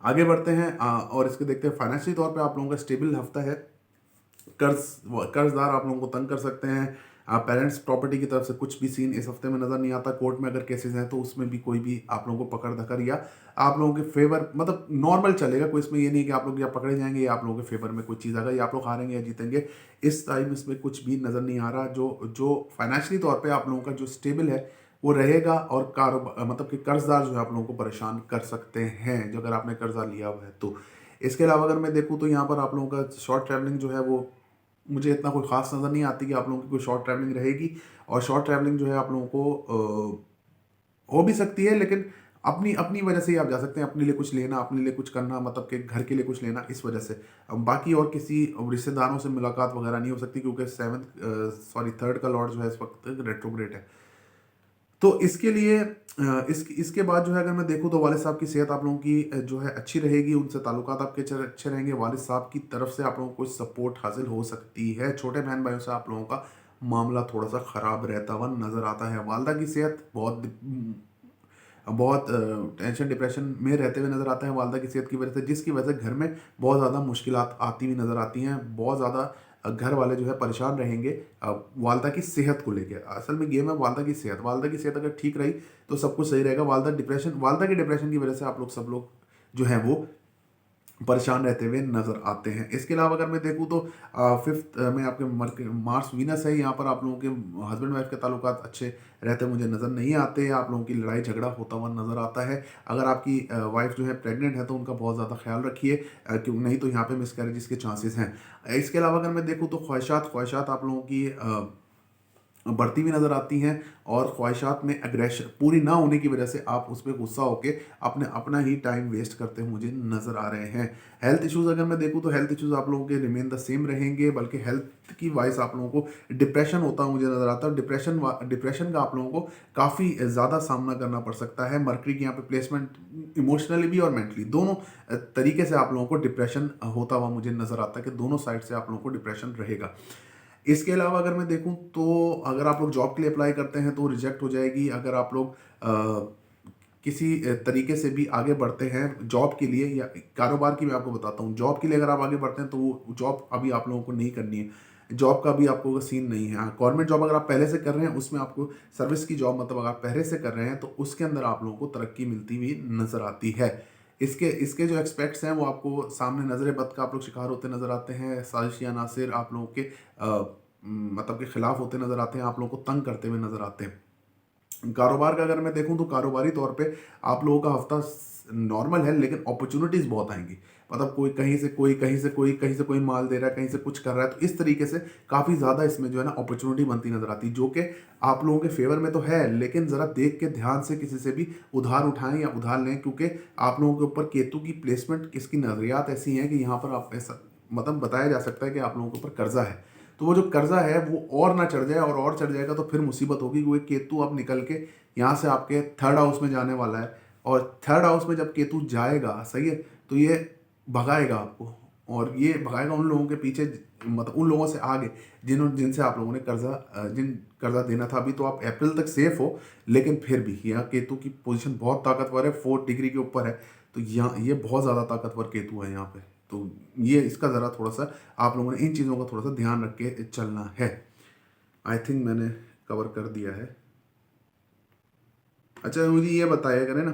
आगे बढ़ते हैं और इसके देखते हैं। फाइनेंशियली तौर पे आप लोगों का स्टेबल हफ्ता है। कर्जदार आप लोगों को तंग कर सकते हैं। पेरेंट्स प्रॉपर्टी की तरफ से कुछ भी सीन इस हफ्ते में नज़र नहीं आता। कोर्ट में अगर केसेस हैं तो उसमें भी कोई भी आप लोगों को पकड़ धकर या आप लोगों के फेवर, मतलब नॉर्मल चलेगा। कोई इसमें ये नहीं कि आप लोग या पकड़े जाएंगे या आप लोगों के फेवर में कोई चीज़ आएगा या आप लोग हारेंगे या जीतेंगे। इस टाइम इसमें कुछ भी नज़र नहीं आ रहा। जो फाइनेंशियली तौर पर आप लोगों का जो स्टेबल है वो रहेगा। और कारोबार, मतलब कि कर्जदार जो है आप लोगों को परेशान कर सकते हैं जो अगर आपने कर्जा लिया हुआ है तो। इसके अलावा अगर मैं देखूँ तो यहाँ पर आप लोगों का शॉर्ट ट्रैवलिंग जो है वो मुझे इतना कोई खास नज़र नहीं आती कि आप लोगों की कोई शॉर्ट ट्रैवलिंग रहेगी। और शॉर्ट ट्रैवलिंग जो है आप लोगों को हो भी सकती है, लेकिन अपनी अपनी वजह से ही आप जा सकते हैं। अपने लिए कुछ लेना, अपने लिए कुछ करना, मतलब कि घर के लिए कुछ लेना, इस वजह से। बाकी और किसी रिश्तेदारों से मुलाकात वगैरह नहीं हो सकती, क्योंकि 3rd का लॉर्ड जो है इस वक्त रेट्रोग्रेड है। तो इसके लिए इसके बाद जो है अगर मैं देखूँ तो वालिद साहब की सेहत आप लोगों की जो है अच्छी रहेगी। उनसे ताल्लुकात आपके अच्छे रहेंगे। वालिद साहब की तरफ से आप लोगों को सपोर्ट हासिल हो सकती है। छोटे बहन भाइयों से आप लोगों का मामला थोड़ा सा ख़राब रहता हुआ नज़र आता है। वालदा की सेहत बहुत बहुत टेंशन डिप्रेशन में रहते हुए नज़र आते हैं वालदा की सेहत की वजह से, जिसकी वजह से घर में बहुत ज़्यादा मुश्किलात आती हुई नज़र आती हैं। बहुत ज़्यादा घर वाले जो है परेशान रहेंगे वालदा की सेहत को लेके। असल में गेम है वालदा की सेहत। वालदा की सेहत अगर ठीक रही तो सब कुछ सही रहेगा। वालदा की डिप्रेशन की वजह से आप लोग सब लोग जो हैं वो परेशान रहते हुए नजर आते हैं। इसके अलावा अगर मैं देखूं तो फिफ्थ में आपके मार्स वीनस है। यहाँ पर आप लोगों के हस्बैंड वाइफ के ताल्लुकात अच्छे रहते मुझे नज़र नहीं आते। आप लोगों की लड़ाई झगड़ा होता हुआ नज़र आता है। अगर आपकी वाइफ जो है प्रेग्नेंट है तो उनका बहुत ज़्यादा ख्याल रखिए, क्यों नहीं तो यहाँ पे मिसकैरेजेस के चांसेस हैं। इसके अलावा अगर मैं देखूँ तो ख्वाहिशात आप लोगों की बढ़ती हुई नज़र आती हैं, और ख्वाहिशात में एग्रेशन पूरी ना होने की वजह से आप उस पर गुस्सा होकर अपना ही टाइम वेस्ट करते हुए मुझे नज़र आ रहे हैं। हेल्थ इश्यूज़ अगर मैं देखूं तो हेल्थ इश्यूज़ आप लोगों के रिमेन द सेम रहेंगे, बल्कि हेल्थ की वाइज आप लोगों को डिप्रेशन होता हुआ मुझे नज़र आता है। डिप्रेशन का आप लोगों को काफ़ी ज़्यादा सामना करना पड़ सकता है। मरकरी की यहाँ पे प्लेसमेंट इमोशनली भी और मेंटली दोनों तरीके से आप लोगों को डिप्रेशन होता हुआ मुझे नज़र आता है कि दोनों साइड से आप लोगों को डिप्रेशन रहेगा। इसके अलावा अगर मैं देखूं तो अगर आप लोग जॉब के लिए अप्लाई करते हैं तो रिजेक्ट हो जाएगी। अगर आप लोग किसी तरीके से भी आगे बढ़ते हैं जॉब के लिए या कारोबार की, मैं आपको बताता हूँ, जॉब के लिए अगर आप आगे बढ़ते हैं तो वो जॉब अभी आप लोगों को नहीं करनी है। जॉब का भी आपको सीन नहीं है। गवर्नमेंट जॉब अगर आप पहले से कर रहे हैं उसमें आपको सर्विस की जॉब मतलब अगर आप पहले से कर रहे हैं तो उसके अंदर आप लोगों को तरक्की मिलती हुई नजर आती है। इसके इसके जो एक्सपेक्ट्स हैं वो आपको सामने नजर बद का आप लोग शिकार होते नजर आते हैं। साजिश या नासिर आप लोगों के मतलब के खिलाफ होते नजर आते हैं, आप लोगों को तंग करते हुए नजर आते हैं। कारोबार का अगर मैं देखूं तो कारोबारी तौर पे आप लोगों का हफ्ता नॉर्मल है, लेकिन अपॉर्चुनिटीज बहुत आएंगी। मतलब कोई कहीं से कोई कहीं से कोई माल दे रहा है, कहीं से कुछ कर रहा है, तो इस तरीके से काफ़ी ज़्यादा इसमें जो है ना अपॉर्चुनिटी बनती नजर आती है, जो कि आप लोगों के फेवर में तो है। लेकिन ज़रा देख के ध्यान से किसी से भी उधार उठाएं या उधार लें, क्योंकि आप लोगों के ऊपर केतु की प्लेसमेंट, इसकी नजरियात ऐसी हैं कि यहाँ पर आप ऐसा मतलब बताया जा सकता है कि आप लोगों के ऊपर कर्जा है। तो वो जो कर्जा है वो और ना चढ़ जाए, और चढ़ जाएगा तो फिर मुसीबत होगी, क्योंकि केतु अब निकल के यहाँ से आपके थर्ड हाउस में जाने वाला है। और थर्ड हाउस में जब केतु जाएगा, सही है, तो ये भगाएगा आपको, और ये भगाएगा उन लोगों के पीछे, मतलब उन लोगों से आगे जिनसे आप लोगों ने कर्जा देना था। अभी तो आप अप्रैल तक सेफ हो, लेकिन फिर भी यहाँ केतु की पोजीशन बहुत ताकतवर है, 4 डिग्री के ऊपर है। तो यहाँ ये बहुत ज़्यादा ताकतवर केतु है यहाँ पे। तो ये इसका ज़रा थोड़ा सा आप लोगों ने इन चीज़ों का थोड़ा सा ध्यान रख के चलना है। आई थिंक मैंने कवर कर दिया है। अच्छा मुझे ये बताया करें ना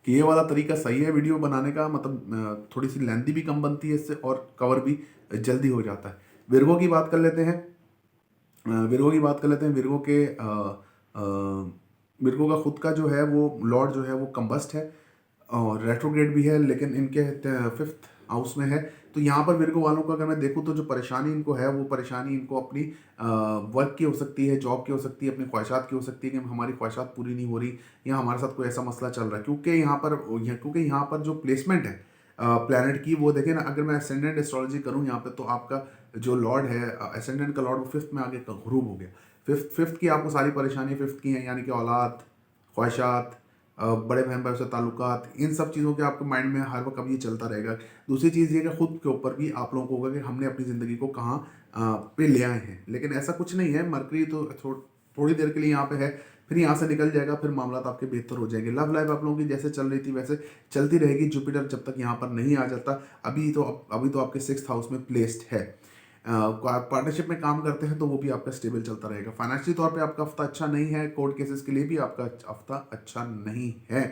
कि ये वाला तरीका सही है वीडियो बनाने का, मतलब थोड़ी सी लेंथी भी कम बनती है इससे, और कवर भी जल्दी हो जाता है। विर्गो की बात कर लेते हैं। विर्गो के विर्गो का खुद का जो है वो लॉर्ड जो है वो कंबस्ट है और रेट्रोग्रेड भी है, लेकिन इनके 5th हाउस में है। तो यहाँ पर विर्गो वालों को अगर मैं देखूँ तो जो परेशानी इनको है वो परेशानी इनको अपनी वर्क की हो सकती है, जॉब की हो सकती है, अपनी ख्वाहिशात की हो सकती है कि हमारी ख्वाहिशात पूरी नहीं हो रही, या हमारे साथ कोई ऐसा मसला चल रहा है। क्योंकि यहाँ पर जो प्लेसमेंट है प्लैनेट की, वो देखें ना, अगर मैं असेंडेंट एस्ट्रोलॉजी करूँ यहाँ पे, तो आपका जो लॉर्ड है असेंडेंट का लॉर्ड वो 5th में आगे गुरूब हो गया। फिफ्थ की आपको सारी परेशानी 5th की हैं, यानी कि औलाद, ख्वाहिशात, बड़े बहन भाई से ताल्लुकात, इन सब चीज़ों के आपके माइंड में हर वक्त अब ये चलता रहेगा। दूसरी चीज़ ये कि खुद के ऊपर भी आप लोगों को होगा कि हमने अपनी ज़िंदगी को कहाँ पे ले आए हैं, लेकिन ऐसा कुछ नहीं है। मरकरी तो थोड़ी देर के लिए यहाँ पे है, फिर यहाँ से निकल जाएगा, फिर मामला आपके बेहतर हो जाएंगे। लव लाइफ आप लोगों की जैसे चल रही थी वैसे चलती रहेगी, जुपिटर जब तक यहाँ पर नहीं आ जाता। अभी तो आपके 6th हाउस में प्लेस्ड है। पार्टनरशिप में काम करते हैं तो वो भी आपका स्टेबल चलता रहेगा। फाइनेंशियली तौर पे आपका हफ्ता अच्छा नहीं है, कोर्ट केसेस के लिए भी आपका हफ्ता अच्छा नहीं है।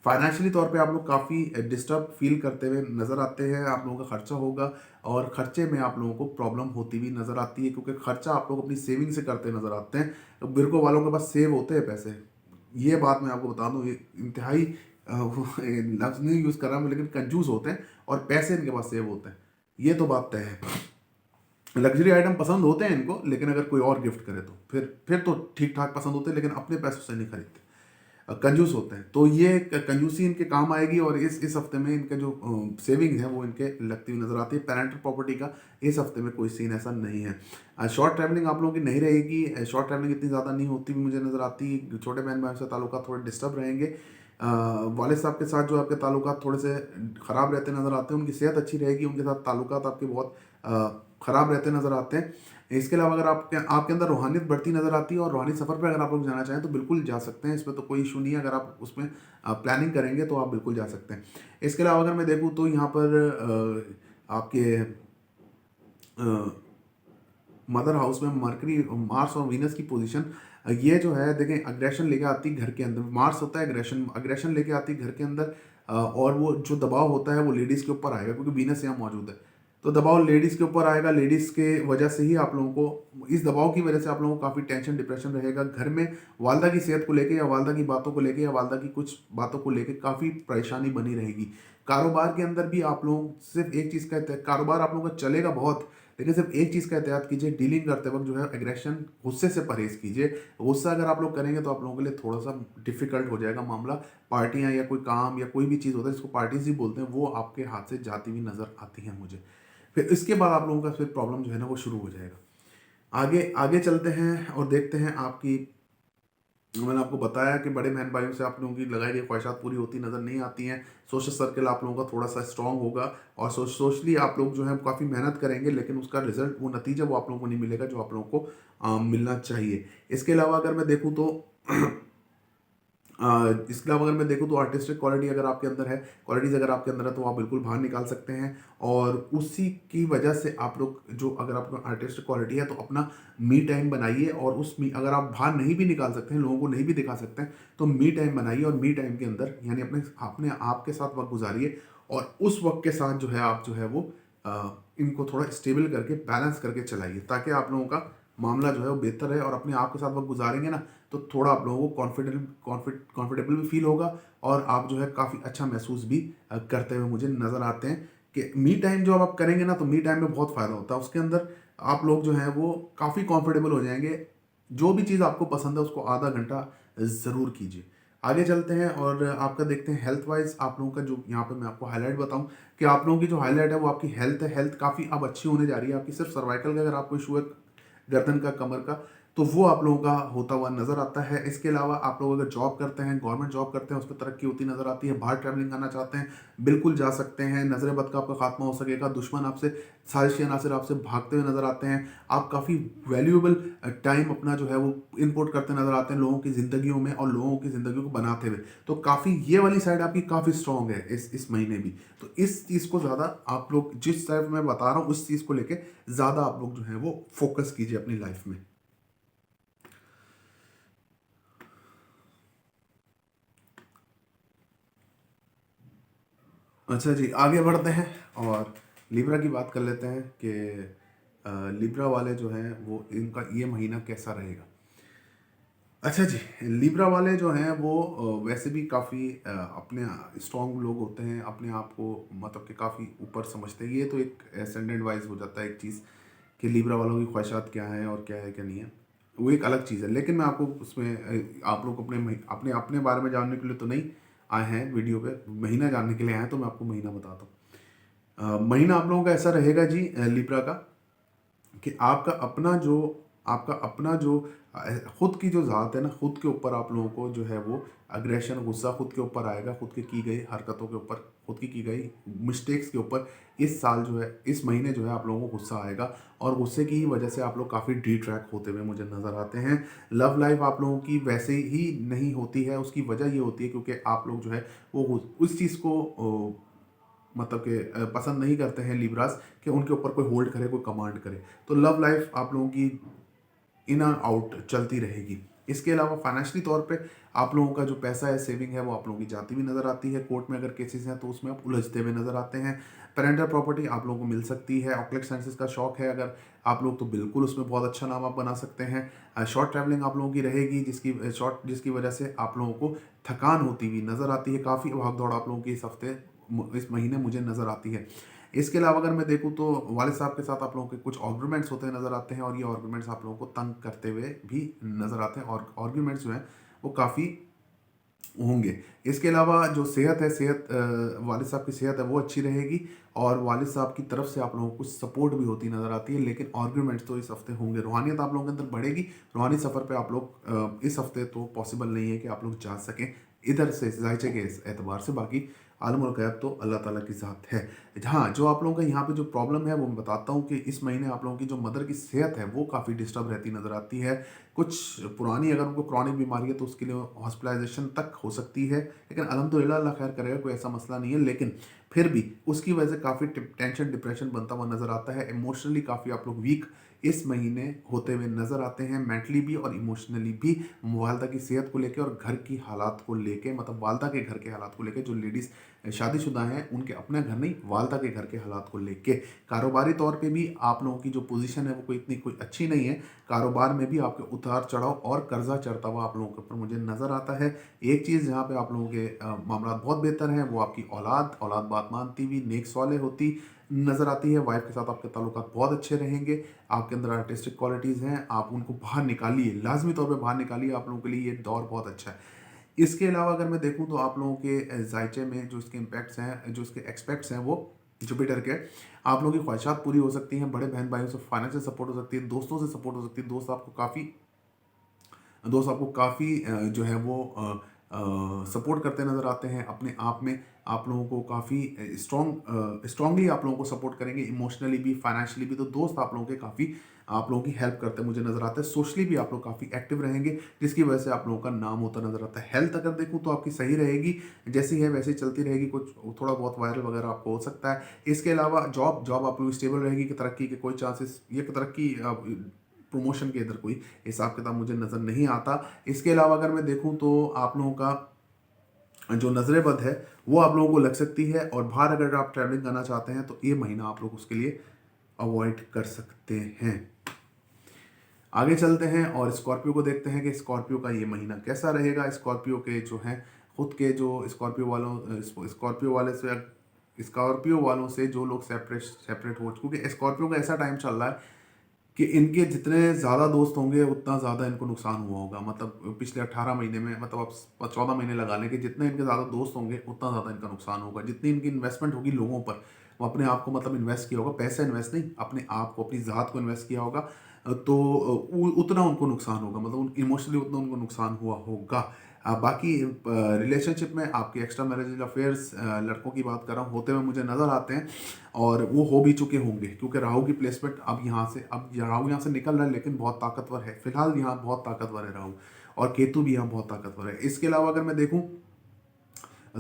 फाइनेंशियली तौर पे आप लोग काफ़ी डिस्टर्ब फील करते हुए नज़र आते हैं। आप लोगों का खर्चा होगा, और खर्चे में आप लोगों को प्रॉब्लम होती हुई नज़र आती है, क्योंकि खर्चा आप लोग अपनी सेविंग से करते नज़र आते हैं। बिरको वालों के पास सेव होते हैं पैसे, ये बात मैं आपको बता दूँ, ये इंतहाई लफ्ज़ नहीं यूज़ कर रहा हूँ, लेकिन कंजूस होते हैं और पैसे इनके पास सेव होते हैं, ये तो बात तय है। लग्जरी आइटम पसंद होते हैं इनको, लेकिन अगर कोई और गिफ्ट करे तो फिर तो ठीक ठाक पसंद होते हैं, लेकिन अपने पैसों से नहीं खरीदते, कंजूस होते हैं। तो ये कंजूसी इनके काम आएगी, और इस हफ्ते में इनका जो सेविंग है वो इनके लगती हुई नजर आती है। पेरेंटल प्रॉपर्टी का इस हफ्ते में कोई सीन ऐसा नहीं है। शॉर्ट ट्रैवलिंग आप लोगों की नहीं रहेगी, शॉर्ट ट्रैवलिंग इतनी ज़्यादा नहीं होती भी मुझे नज़र आती। छोटे बहन भाई से ताल्लुकात थोड़े डिस्टर्ब रहेंगे। वालिद साहब के साथ जो आपके ताल्लुकात थोड़े से ख़राब रहते नज़र आते हैं। उनकी सेहत अच्छी रहेगी, उनके साथ ताल्लुकात आपके बहुत ख़राब रहते नज़र आते हैं। इसके अलावा अगर आपके अंदर रूहानियत बढ़ती नज़र आती है और रूहानी सफ़र पे अगर आप लोग जाना चाहें तो बिल्कुल जा सकते हैं, इसमें तो कोई इशू नहीं है। अगर आप उसमें प्लानिंग करेंगे तो आप बिल्कुल जा सकते हैं। इसके अलावा अगर मैं देखूँ तो यहाँ पर आपके मदर हाउस में मरकरी, मार्स और वीनस की पोजीशन, ये जो है देखें अग्रेशन लेके आती है घर के अंदर। मार्स होता है अग्रेशन, अग्रेशन लेके आती है घर के अंदर, और वो जो दबाव होता है वो लेडीज़ के ऊपर आएगा क्योंकि वीनस यहाँ मौजूद है। तो दबाव लेडीज़ के ऊपर आएगा, लेडीज़ के वजह से ही आप लोगों को, इस दबाव की वजह से आप लोगों को काफ़ी टेंशन डिप्रेशन रहेगा घर में। वालदा की सेहत को लेके या वालदा की बातों को लेके या वालदा की कुछ बातों को लेके काफ़ी परेशानी बनी रहेगी। कारोबार के अंदर भी आप लोग सिर्फ एक चीज़ का कारोबार आप लोगों का चलेगा बहुत, लेकिन सिर्फ एक चीज़ का एहतियात कीजिए, डीलिंग करते वक्त जो है एग्रेशन, गुस्से से परहेज़ कीजिए। गुस्सा अगर आप लोग करेंगे तो आप लोगों के लिए थोड़ा सा डिफिकल्ट हो जाएगा मामला। पार्टियां या कोई काम या कोई भी चीज़ होता है जिसको पार्टीज ही बोलते हैं, वो आपके हाथ से जाती हुई नज़र आती है मुझे। फिर इसके बाद आप लोगों का फिर प्रॉब्लम जो है ना वो शुरू हो जाएगा। आगे आगे चलते हैं और देखते हैं आपकी, मैंने आपको बताया कि बड़े बहन भाइयों से आप लोगों की लगाई गई ख्वाहिशात पूरी होती नज़र नहीं आती हैं। सोशल सर्कल आप लोगों का थोड़ा सा स्ट्रांग होगा और सोशली आप लोग जो है काफ़ी मेहनत करेंगे, लेकिन उसका रिजल्ट, वो नतीजा वो आप लोगों को नहीं मिलेगा जो आप लोगों को मिलना चाहिए। इसके अलावा अगर मैं देखूँ तो इसके अलावा अगर मैं देखूँ तो आर्टिस्टिक क्वालिटी अगर आपके अंदर है, क्वालिटीज़ अगर आपके अंदर है तो आप बिल्कुल बाहर निकाल सकते हैं। और उसी की वजह से आप लोग जो, अगर आपको आर्टिस्टिक क्वालिटी है तो अपना मी टाइम बनाइए, और उस मी, अगर आप बाहर नहीं भी निकाल सकते हैं, लोगों को नहीं भी दिखा सकते हैं, तो मी टाइम बनाइए और मी टाइम के अंदर यानी अपने अपने आप के साथ वक्त गुजारिए। और उस वक्त के साथ जो है आप जो है वो इनको थोड़ा स्टेबल करके बैलेंस करके चलाइए, ताकि आप लोगों का मामला जो है वो बेहतर है। और अपने आप के साथ वक्त गुजारेंगे ना तो थोड़ा आप लोगों को कॉन्फिडेंटबल भी फील होगा, और आप जो है काफ़ी अच्छा महसूस भी करते हुए मुझे नज़र आते हैं। कि मी टाइम जो अब आप करेंगे ना तो मी टाइम में बहुत फ़ायदा होता है, उसके अंदर आप लोग जो हैं वो काफ़ी कंफर्टेबल हो जाएंगे। जो भी चीज़ आपको पसंद है उसको आधा घंटा ज़रूर कीजिए। आगे चलते हैं और आपका देखते हैं हेल्थ वाइज आप लोगों का, जो यहाँ पे मैं आपको हाईलाइट बताऊँ कि आप लोगों की जो हाईलाइट है वो आपकी हेल्थ है। हेल्थ काफ़ी अब अच्छी होने जा रही है आपकी। सिर्फ सर्वाइकल का अगर आपको इशू है, गर्दन का, कमर का, तो वो आप लोगों का होता हुआ नज़र आता है। इसके अलावा आप लोग अगर जॉब करते हैं, गवर्नमेंट जॉब करते हैं, उस पर तरक्की होती नज़र आती है। बाहर ट्रैवलिंग करना चाहते हैं, बिल्कुल जा सकते हैं। नजर बद का आपका खात्मा हो सकेगा। दुश्मन आपसे, साजिशी अनासर आपसे भागते हुए नज़र आते हैं। आप काफ़ी वैल्यूएबल टाइम अपना जो है वो इनपुट करते नज़र आते हैं लोगों की ज़िंदगियों में और लोगों की ज़िंदगियों को बनाते हुए। तो काफ़ी ये वाली साइड आपकी काफ़ी स्ट्रॉन्ग है इस महीने भी। तो इस चीज़ को ज़्यादा आप लोग, जिस टाइप मैं बता रहा हूँ उस चीज़ को लेके ज़्यादा आप लोग जो है वो फोकस कीजिए अपनी लाइफ में। अच्छा जी, आगे बढ़ते हैं और लिब्रा की बात कर लेते हैं कि लिब्रा वाले जो हैं वो, इनका ये महीना कैसा रहेगा। अच्छा जी, लिब्रा वाले जो हैं वो वैसे भी काफ़ी अपने स्ट्रॉन्ग लोग होते हैं, अपने आप को मतलब कि काफ़ी ऊपर समझते हैं। ये तो एक एसेंडेंट वाइज हो जाता है एक चीज़ कि लिब्रा वालों की ख्वाहिशात क्या है और क्या है क्या नहीं है, वो एक अलग चीज़ है। लेकिन मैं आपको उसमें आप लोग अपने अपने बारे में जानने के लिए तो नहीं आए हैं वीडियो पे, महीना जानने के लिए आए हैं, तो मैं आपको महीना बताता हूँ। महीना आप लोगों का ऐसा रहेगा जी लिब्रा का, कि आपका अपना जो खुद की जो ज़ात है ना, खुद के ऊपर आप लोगों को जो है वो अग्रेशन, गुस्सा खुद के ऊपर आएगा, खुद की गई हरकतों के ऊपर, खुद की गई मिस्टेक्स के ऊपर। इस साल जो है, इस महीने जो है आप लोगों को गुस्सा आएगा, और गुस्से की ही वजह से आप लोग काफ़ी डी ट्रैक होते हुए मुझे नज़र आते हैं। लव लाइफ आप लोगों की वैसे ही नहीं होती है, उसकी वजह ये होती है क्योंकि आप लोग जो है वो उस चीज़ को मतलब कि पसंद नहीं करते हैं लिब्रास, कि उनके ऊपर कोई होल्ड करे, कोई कमांड करे। तो लव लाइफ आप लोगों की इन एंड आउट चलती रहेगी। इसके अलावा फाइनेंशियली तौर पे आप लोगों का जो पैसा है, सेविंग है, वो आप लोगों की जाती हुई नज़र आती है। कोर्ट में अगर केसेस हैं तो उसमें आप उलझते हुए नज़र आते हैं। पेरेंटल प्रॉपर्टी आप लोगों को मिल सकती है। ऑकलेट साइंसेस का शौक है अगर आप लोग, तो बिल्कुल उसमें बहुत अच्छा नाम आप बना सकते हैं। शॉर्ट ट्रैवलिंग आप लोगों की रहेगी, जिसकी वजह से आप लोगों को थकान होती हुई नज़र आती है। काफ़ी भाग दौड़ आप लोगों की इस हफ्ते, इस महीने मुझे नज़र आती है। इसके अलावा अगर मैं देखूँ तो वालिद साहब के साथ आप लोगों के कुछ आर्गूमेंट्स होते नज़र आते हैं, और ये आर्गूमेंट्स आप लोगों को तंग करते हुए भी नज़र आते हैं, और आर्गूमेंट्स जो हैं वो काफ़ी होंगे। इसके अलावा जो सेहत है, वालिद साहब की सेहत है वो अच्छी रहेगी, और वालिद साहब की तरफ से आप लोगों को कुछ सपोर्ट भी होती नज़र आती है। लेकिन आर्गूमेंट्स तो इस हफ्ते होंगे। रूहानियत आप लोगों के अंदर बढ़ेगी। रूहानी सफ़र पे आप लोग इस हफ्ते तो पॉसिबल नहीं है कि आप लोग जा सकें इधर से, जायचे के एतबार से। बाकी आलमुल गैब तो अल्लाह ताला की ज़ात है। हाँ, जो आप लोगों का यहाँ पे जो प्रॉब्लम है वो मैं बताता हूँ कि इस महीने आप लोगों की जो मदर की सेहत है वो काफ़ी डिस्टर्ब रहती नज़र आती है। कुछ पुरानी अगर उनको क्रॉनिक बीमारी है तो उसके लिए हॉस्पिटलाइज़ेशन तक हो सकती है, लेकिन अल्हम्दुलिल्लाह अल्लाह खैर करेगा, कोई ऐसा मसला नहीं है। लेकिन फिर भी उसकी वजह से काफ़ी टेंशन, डिप्रेशन बनता हुआ नज़र आता है। इमोशनली काफ़ी आप लोग वीक इस महीने होते हुए नज़र आते हैं, मेंटली भी और इमोशनली भी। वालदा की सेहत को लेके और घर की हालात को लेके, मतलब वालदा के घर के हालात को लेके, जो लेडीज़ शादीशुदा हैं उनके अपने घर नहीं, वालदा के घर के हालात को लेके। कारोबारी तौर पे भी आप लोगों की जो पोजीशन है वो कोई अच्छी नहीं है। कारोबार में भी आपके उतार चढ़ाव और कर्जा चढ़ता हुआ आप लोगों के ऊपर मुझे नज़र आता है। एक चीज़ जहाँ पे आप लोगों के मामला बहुत बेहतर हैं वो आपकी औलाद बात मानती हुई नेक सौले होती नज़र आती है। वाइफ के साथ आपके ताल्लुकात बहुत अच्छे रहेंगे। आपके अंदर आर्टिस्टिक क्वालिटीज़ हैं, आप उनको बाहर निकालिए, लाजमी तौर पे बाहर निकालिए। आप लोगों के लिए ये दौर बहुत अच्छा है। इसके अलावा अगर मैं देखूँ तो आप लोगों के ज़ायचे में जो इसके इम्पैक्ट्स हैं, जो इसके एक्सपेक्ट्स हैं, वो जुपिटर के, आप लोगों की ख्वाहिशात पूरी हो सकती हैं। बड़े बहन भाइयों से फाइनेंशियल सपोर्ट हो सकती है, दोस्तों से सपोर्ट हो सकती है। दोस्त आपको काफ़ी जो है वो सपोर्ट करते नज़र आते हैं अपने आप में। आप लोगों को काफ़ी स्ट्रांगली आप लोगों को सपोर्ट करेंगे, इमोशनली भी, फाइनेंशियली भी। तो दोस्त आप लोगों के काफ़ी आप लोगों की हेल्प करते हैं मुझे नज़र आता है। सोशली भी आप लोग काफ़ी एक्टिव रहेंगे, जिसकी वजह से आप लोगों का नाम होता नज़र आता है। हेल्थ अगर देखूँ तो आपकी सही रहेगी, जैसी है वैसे ही चलती रहेगी। कुछ थोड़ा बहुत वायरल वगैरह आपको हो सकता है। इसके अलावा जॉब आप लोग स्टेबल रहेगी, कि तरक्की के कोई चांसेस, ये तरक्की प्रमोशन के इधर कोई हिसाब किताब मुझे नज़र नहीं आता। इसके अलावा अगर मैं देखूं तो आप लोगों का जो नज़र बद है वो आप लोगों को लग सकती है, और बाहर अगर आप ट्रैवलिंग करना चाहते हैं तो ये महीना आप लोग उसके लिए अवॉइड कर सकते हैं। आगे चलते हैं और स्कॉर्पियो को देखते हैं कि स्कॉर्पियो का ये महीना कैसा रहेगा। स्कॉर्पियो के जो हैं खुद के जो स्कॉर्पियो वालों से जो लोग सेपरेट हो, क्योंकि स्कॉर्पियो का ऐसा टाइम चल रहा है कि इनके जितने ज़्यादा दोस्त होंगे उतना ज़्यादा इनको नुकसान हुआ होगा। मतलब पिछले 18 महीने में, मतलब आप 14 महीने लगा लें, कि जितने इनके ज़्यादा दोस्त होंगे उतना ज़्यादा इनका नुकसान होगा। जितनी इनकी इन्वेस्टमेंट होगी लोगों पर, वो अपने आप को मतलब इन्वेस्ट किया होगा, पैसा इन्वेस्ट नहीं, अपने आप को, अपनी ज़ात को इन्वेस्ट किया होगा, तो उतना उनको नुकसान होगा, मतलब इमोशनली उतना उनको नुकसान हुआ होगा। बाकी रिलेशनशिप में आपके एक्स्ट्रा मैरिजल अफेयर्स, लड़कों की बात कर रहा हूँ, होते हुए मुझे नज़र आते हैं, और वो हो भी चुके होंगे, क्योंकि राहु की प्लेसमेंट अब राहु यहाँ से निकल रहा है, लेकिन बहुत ताकतवर है फिलहाल। यहाँ बहुत ताकतवर है राहु, और केतु भी यहाँ बहुत ताकतवर है। इसके अलावा अगर मैं देखूँ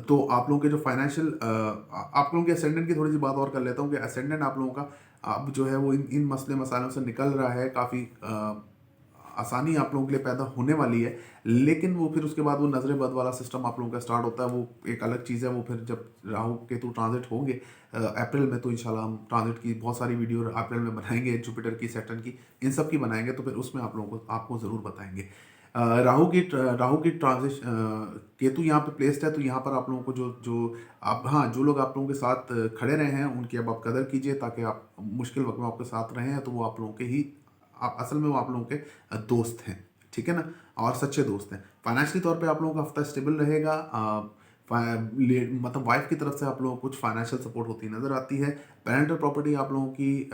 तो आप लोगों के जो फाइनेंशियल, आप लोगों के असेंडेंट की थोड़ी सी बात और कर लेता हूँ, कि असेंडेंट आप लोगों का अब जो है वो इन मसले मसालों से निकल रहा है। काफ़ी आसानी आप लोगों के लिए पैदा होने वाली है, लेकिन वो फिर उसके बाद वो नजर बद वाला सिस्टम आप लोगों का स्टार्ट होता है, वो एक अलग चीज़ है। वो फिर जब राहु केतु ट्रांजिट होंगे अप्रैल में, तो इंशाल्लाह हम ट्रांजिट की बहुत सारी वीडियो अप्रैल में बनाएंगे, जुपिटर की, सैटर्न की, इन सब की बनाएंगे, तो फिर उसमें आप लोगों को आपको ज़रूर बताएंगे। राहु की ट्रांजिश केतु यहाँ पे प्लेस्ड है, तो यहाँ पर आप लोगों को जो जो आप, हाँ, जो लोग आप लोगों के साथ खड़े रहे हैं उनकी अब आप कदर कीजिए, ताकि आप मुश्किल वक्त में आपके साथ रहे हैं, तो वो आप लोगों के ही, आप असल में वो आप लोगों के दोस्त हैं, ठीक है ना, और सच्चे दोस्त हैं। फाइनेंशियली तौर पे आप लोगों का हफ्ता स्टेबल रहेगा। मतलब वाइफ की तरफ से आप लोगों को कुछ फाइनेंशियल सपोर्ट होती नज़र आती है। पेरेंटल प्रॉपर्टी आप लोगों की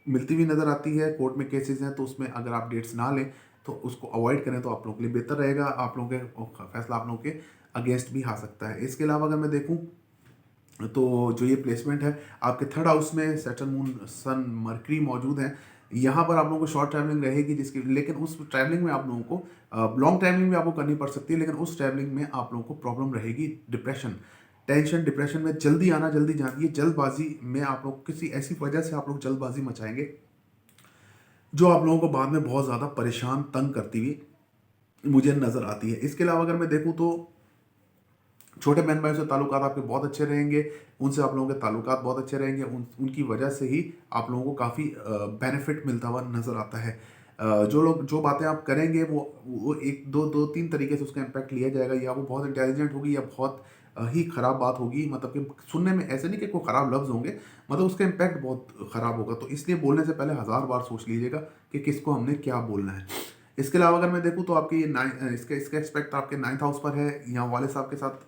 मिलती हुई नज़र आती है। कोर्ट में केसेस हैं तो उसमें अगर आप डेट्स ना लें तो उसको अवॉइड करें तो आप लोगों के लिए बेहतर रहेगा। आप लोगों के फैसला आप लोगों के अगेंस्ट भी आ सकता है। इसके अलावा अगर मैं देखूँ तो जो ये प्लेसमेंट है, आपके थर्ड हाउस में सैटर्न, मून, सन, मरकरी मौजूद हैं। यहाँ पर आप लोगों को शॉर्ट ट्रैवलिंग रहेगी, जिसकी, लेकिन उस ट्रैवलिंग में आप लोगों को लॉन्ग ट्रैवलिंग भी आपको करनी पड़ सकती है, लेकिन उस ट्रैवलिंग में आप लोगों को प्रॉब्लम रहेगी डिप्रेशन, टेंशन, डिप्रेशन में जल्दी आना, जल्दी जाना। ये जल्दबाजी में आप लोग, किसी ऐसी वजह से आप लोग जल्दबाजी मचाएंगे जो आप लोगों को बाद में बहुत ज़्यादा परेशान, तंग करती हुई मुझे नज़र आती है। इसके अलावा अगर मैं देखूँ तो छोटे बहन भाइयों से ताल्लुकात आपके बहुत अच्छे रहेंगे, उनसे आप लोगों के ताल्लुकात बहुत अच्छे रहेंगे, उनकी वजह से ही आप लोगों को काफ़ी बेनिफिट मिलता हुआ नज़र आता है। जो बातें आप करेंगे वो एक दो तीन तरीके से उसका इम्पैक्ट लिया जाएगा, या वो बहुत इंटेलिजेंट होगी, या बहुत ही ख़राब बात होगी, मतलब कि सुनने में ऐसे नहीं कि कोई ख़राब लफ्ज़ होंगे, मतलब उसका इम्पैक्ट बहुत ख़राब होगा। तो इसलिए बोलने से पहले 1000 बार सोच लीजिएगा कि किसको हमने क्या बोलना है। इसके अलावा अगर मैं देखूँ तो आपकी ये इसका एक्सपेक्ट आपके 9th हाउस पर है। यहाँ वाले साहब के साथ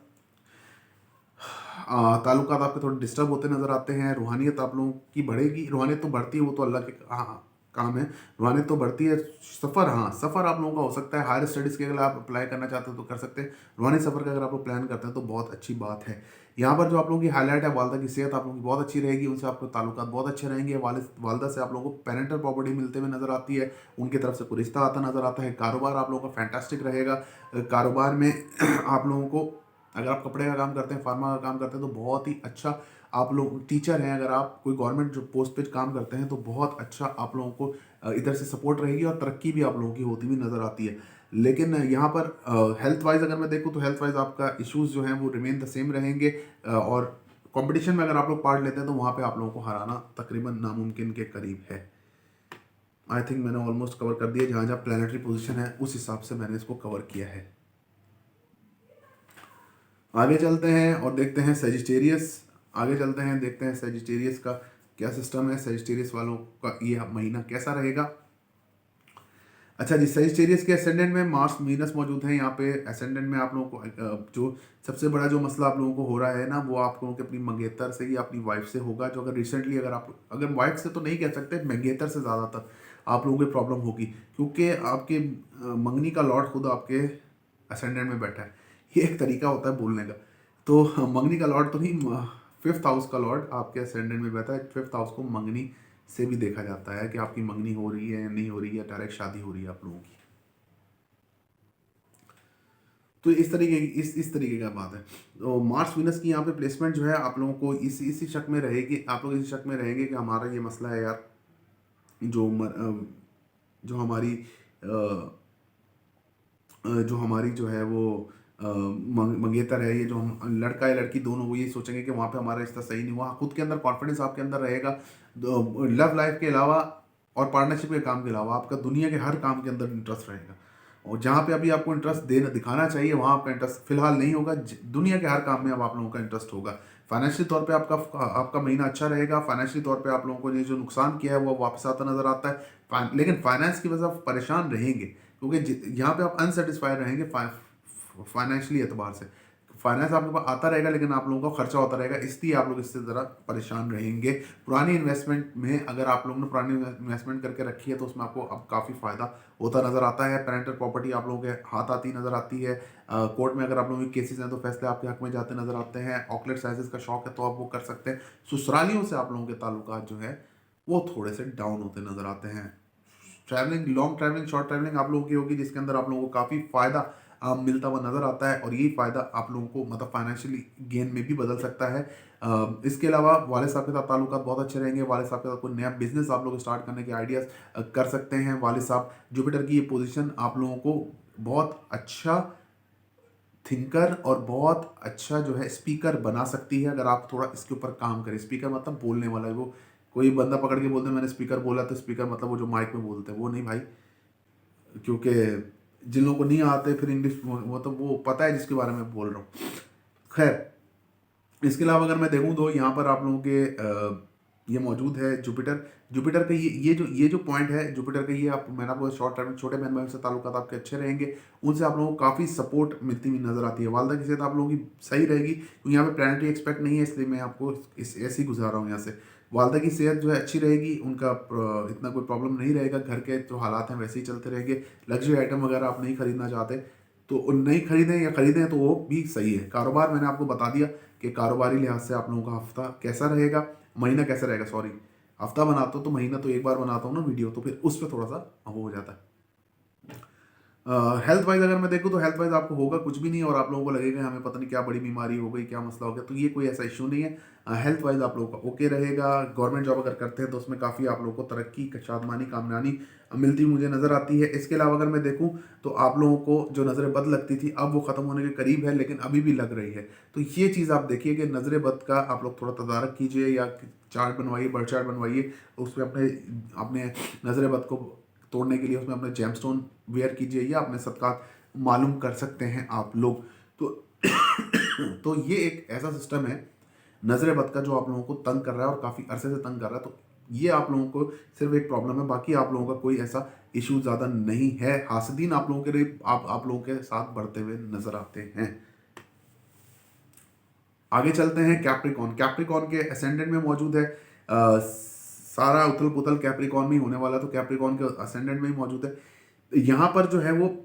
ताल्लुकात आपके थोड़े डिस्टर्ब होते नज़र आते हैं। रूहानियत आप लोगों की बढ़ेगी, रूहानियत तो बढ़ती है, वो तो अल्लाह के काम है, रूहानियत तो बढ़ती है। सफ़र, हाँ सफ़र आप लोगों का हो सकता है हायर स्टडीज़ के, अगर आप अप्लाई करना चाहते हो तो कर सकते हैं। रूहानी सफ़र का अगर आप लोग प्लान करते हैं तो बहुत अच्छी बात है। यहाँ पर जो आप लोगों की हाईलाइट है, वालदा की सेहत आप लोगों की बहुत अच्छी रहेगी, उनसे आपके ताल्लुकात बहुत अच्छे रहेंगे। वालदा से आप लोगों को पेरेंटल प्रॉपर्टी मिलते हुए नज़र आती है, उनकी तरफ से कोई रिश्ता आता नज़र आता है। कारोबार आप लोगों का फैंटास्टिक रहेगा। कारोबार में आप लोगों को, अगर आप कपड़े का काम करते हैं, फार्मा का काम करते हैं तो बहुत ही अच्छा। आप लोग टीचर हैं, अगर आप कोई गवर्नमेंट जो पोस्ट पे काम करते हैं तो बहुत अच्छा आप लोगों को इधर से सपोर्ट रहेगी और तरक्की भी आप लोगों की होती हुई नज़र आती है। लेकिन यहाँ पर हेल्थ वाइज अगर मैं देखूँ तो हेल्थ वाइज आपका इश्यूज जो हैं वो रिमेन द सेम रहेंगे। और कंपटीशन में अगर आप लोग पार्ट लेते हैं तो वहाँ पे आप लोगों को हराना तकरीबन नामुमकिन के करीब है। आई थिंक मैंने ऑलमोस्ट कवर कर दिया, जहाँ जहाँ प्लानिटरी पोजीशन है उस हिसाब से मैंने इसको कवर किया है। आगे चलते हैं और देखते हैं सेजिटेरियस। आगे चलते हैं, देखते हैं सेजिटेरियस का क्या सिस्टम है, सेजिटेरियस वालों का ये महीना कैसा रहेगा। अच्छा जी, सेजिटेरियस के असेंडेंट में मार्स वीनस मौजूद है। यहाँ पे असेंडेंट में आप लोगों को जो सबसे बड़ा जो मसला आप लोगों को हो रहा है ना, वो आप लोगों के अपनी मंगेतर से या अपनी वाइफ से होगा। जो अगर रिसेंटली अगर वाइफ से तो नहीं कह सकते, मंगेतर से ज़्यादातर आप लोगों को प्रॉब्लम होगी, क्योंकि आपके मंगनी का लॉर्ड खुद आपके असेंडेंट में बैठा है। ये एक तरीका होता है बोलने का। तो मंगनी का लॉर्ड तो नहीं, फिफ्थ हाउस का लॉर्ड आपके असेंडेंट में बैठा है। फिफ्थ हाउस को मंगनी से भी देखा जाता है कि आपकी मंगनी हो रही है या नहीं हो रही है, डायरेक्ट शादी हो रही है आप लोगों की। तो इस तरीके का बात है। तो मार्स वीनस की यहाँ पे प्लेसमेंट जो है आप लोगों को इसी शक में रहेगी, आप लोग इसी शक में रहेंगे कि हमारा ये मसला है यार, जो हमारी जो हमारी जो है वो मंगेतर है, ये जो हम लड़का या लड़की दोनों, वो ये सोचेंगे कि वहाँ पे हमारा रिश्ता सही नहीं हुआ। खुद के अंदर कॉन्फिडेंस आपके अंदर रहेगा। लव लाइफ के अलावा और पार्टनरशिप के काम के अलावा आपका दुनिया के हर काम के अंदर इंटरेस्ट रहेगा। और जहाँ पे अभी आपको इंटरेस्ट देना दिखाना चाहिए वहाँ आपका इंटरेस्ट फिलहाल नहीं होगा। दुनिया के हर काम में अब आप लोगों का इंटरेस्ट होगा। फाइनेंशियल तौर पे आपका महीना अच्छा रहेगा। फाइनेंशियल तौर पे आप लोगों को ये जो नुकसान किया है वो वापस आता नजर आता है। लेकिन फाइनेंस की वजह परेशान रहेंगे, क्योंकि यहाँ पे आप अनसेटिस्फाइड रहेंगे फाइनेंशियली एतबार से। फाइनेंस आपके पास आता रहेगा लेकिन आप लोगों का खर्चा होता रहेगा, इसलिए आप लोग इससे ज़रा परेशान रहेंगे। पुरानी इन्वेस्टमेंट में अगर आप लोगों ने पुरानी इन्वेस्टमेंट करके रखी है तो उसमें आपको अब काफ़ी फ़ायदा होता नज़र आता है। पेरेंटल प्रॉपर्टी आप लोगों के हाथ आती नज़र आती है। कोर्ट में अगर आप लोगों के केसेस हैं तो फैसले आपके हक में जाते नज़र आते हैं। ऑकलेट साइजेस का शौक है तो आप वो कर सकते हैं। ससुरालियों से आप लोगों के ताल्लुकात जो है वो थोड़े से डाउन होते नज़र आते हैं। Travelling, long travelling, short travelling आप लोगों की होगी, जिसके अंदर आप लोगों को काफ़ी फ़ायदा मिलता हुआ नज़र आता है। और यही फ़ायदा आप लोगों को मतलब फाइनेंशियली गेन में भी बदल सकता है। इसके अलावा वाले साहब के साथ ताल्लुकात बहुत अच्छे रहेंगे। वाले साहब के साथ कोई नया बिजनेस आप लोग स्टार्ट करने के आइडियाज़ कर सकते हैं। वाले साहब, जुपिटर की ये पोजीशन आप लोगों को बहुत अच्छा थिंकर और बहुत अच्छा जो है स्पीकर बना सकती है, अगर आप थोड़ा इसके ऊपर काम करें। स्पीकर मतलब बोलने वाला है, वो कोई बंदा पकड़ के बोलते मैंने स्पीकर बोला तो स्पीकर मतलब वो जो माइक में बोलते हैं वो नहीं भाई, क्योंकि जिन लोगों को नहीं आते फिर इंग्लिश वो तो वो पता है जिसके बारे में बोल रहा हूँ। खैर, इसके अलावा अगर मैं देखूँ तो यहाँ पर आप लोगों के ये मौजूद है जुपिटर। जुपिटर का ये जो पॉइंट है जुपिटर का, ये आप मैंने आपको शॉर्ट टर्म छोटे बहन भाई से ताल्लुकात आपके अच्छे रहेंगे, उनसे आप लोगों को काफ़ी सपोर्ट मिलती हुई नजर आती है। वालदा की सेहत आप लोगों की सही रहेगी, क्योंकि यहाँ पे प्लानिटरी एक्सपेक्ट नहीं है, इसलिए मैं आपको ऐसे ही गुजार रहा हूँ यहाँ से। वालदा की सेहत जो है अच्छी रहेगी, उनका इतना कोई प्रॉब्लम नहीं रहेगा, घर के जो हालात हैं वैसे ही चलते रहेंगे। लग्जरी आइटम वगैरह आप नहीं खरीदना चाहते तो नहीं खरीदें, या खरीदें तो वो भी सही है। कारोबार मैंने आपको बता दिया कि कारोबारी लिहाज से आप लोगों का हफ्ता कैसा रहेगा, महीना कैसा रहेगा, सॉरी हफ्ता बनाता हूँ तो महीना तो एक बार बनाता हूँ ना वीडियो, तो फिर उस पर थोड़ा सा वो हो जाता है। हेल्थ वाइज अगर मैं देखूँ तो हेल्थ वाइज आपको होगा कुछ भी नहीं, और आप लोगों को लगेगा हमें पता नहीं क्या बड़ी बीमारी हो गई, क्या मसला हो गया, तो ये कोई ऐसा इशू नहीं है। हेल्थ वाइज आप लोगों का ओके रहेगा। गवर्नमेंट जॉब अगर करते हैं तो उसमें काफ़ी आप लोगों को तरक्की, शादमानी, कामयानी मिलती मुझे नज़र आती है। इसके अलावा अगर मैं देखूँ तो आप लोगों को जो नज़र बद लगती थी अब वो ख़त्म होने के करीब है, लेकिन अभी भी लग रही है। तो ये चीज़ आप देखिए कि नज़र बद का आप लोग थोड़ा तदारक कीजिए, या चार्ट बनवाइए, बर्ड चार्ट बनवाइए, उसमें अपने अपने नज़र बद को तोड़ने के लिए उसमें अपने जेमस्टोन वेयर कीजिए, या अपने सदक़ात मालूम कर सकते हैं आप लोग। तो तो ये एक ऐसा सिस्टम है नजर बद का जो आप लोगों को तंग कर रहा है और काफ़ी अरसे से तंग कर रहा है। तो ये आप लोगों को सिर्फ एक प्रॉब्लम है, बाकी आप लोगों का कोई ऐसा इशू ज़्यादा नहीं है। हासदीन आप लोगों के लिए आप लोगों के साथ बढ़ते हुए नजर आते हैं। आगे चलते हैं कैप्रिकॉन। कैप्रिकॉन के असेंडेंट में मौजूद है सारा उथल पुथल कैप्रिकॉन में ही होने वाला, तो कैप्रिकॉन के असेंडेंट में ही मौजूद है। यहाँ पर जो है वो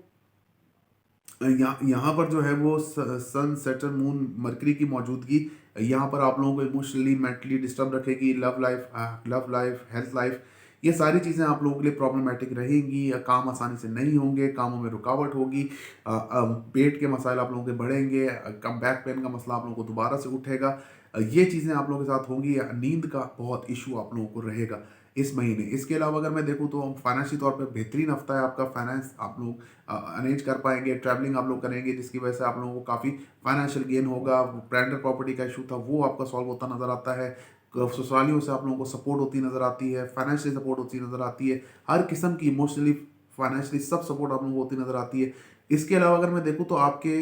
यहाँ पर जो है वो सन, सैटर्न, मून, मरकरी की मौजूदगी यहाँ पर आप लोगों को इमोशनली, मेंटली डिस्टर्ब रखेगी। लव लाइफ, हेल्थ लाइफ, ये सारी चीज़ें आप लोगों के लिए प्रॉब्लमेटिक रहेंगी। या काम आसानी से नहीं होंगे, कामों में रुकावट होगी, पेट के मसाइल आप लोगों के बढ़ेंगे, कम बैक पेन का मसला आप लोगों को दोबारा से उठेगा। ये चीज़ें आप लोगों के साथ होंगी। नींद का बहुत इशू आप लोगों को रहेगा इस महीने। इसके अलावा अगर मैं देखूँ तो फाइनेंशियल तौर पे बेहतरीन हफ्ता है आपका। फाइनेंस आप लोग अरेंज कर पाएंगे, ट्रैवलिंग आप लोग करेंगे, जिसकी वजह से आप लोगों को काफ़ी फाइनेंशियल गेन होगा। ब्रांडेड प्रॉपर्टी का इशू था वो आपका सॉल्व होता नजर आता है। ससुरालियों से आप लोगों को सपोर्ट होती नजर आती है, फाइनेंशियली सपोर्ट होती नजर आती है, हर किस्म की इमोशनली, फाइनेंशियली सब सपोर्ट आप लोगों को होती नजर आती है। इसके अलावा अगर मैं देखूँ तो आपके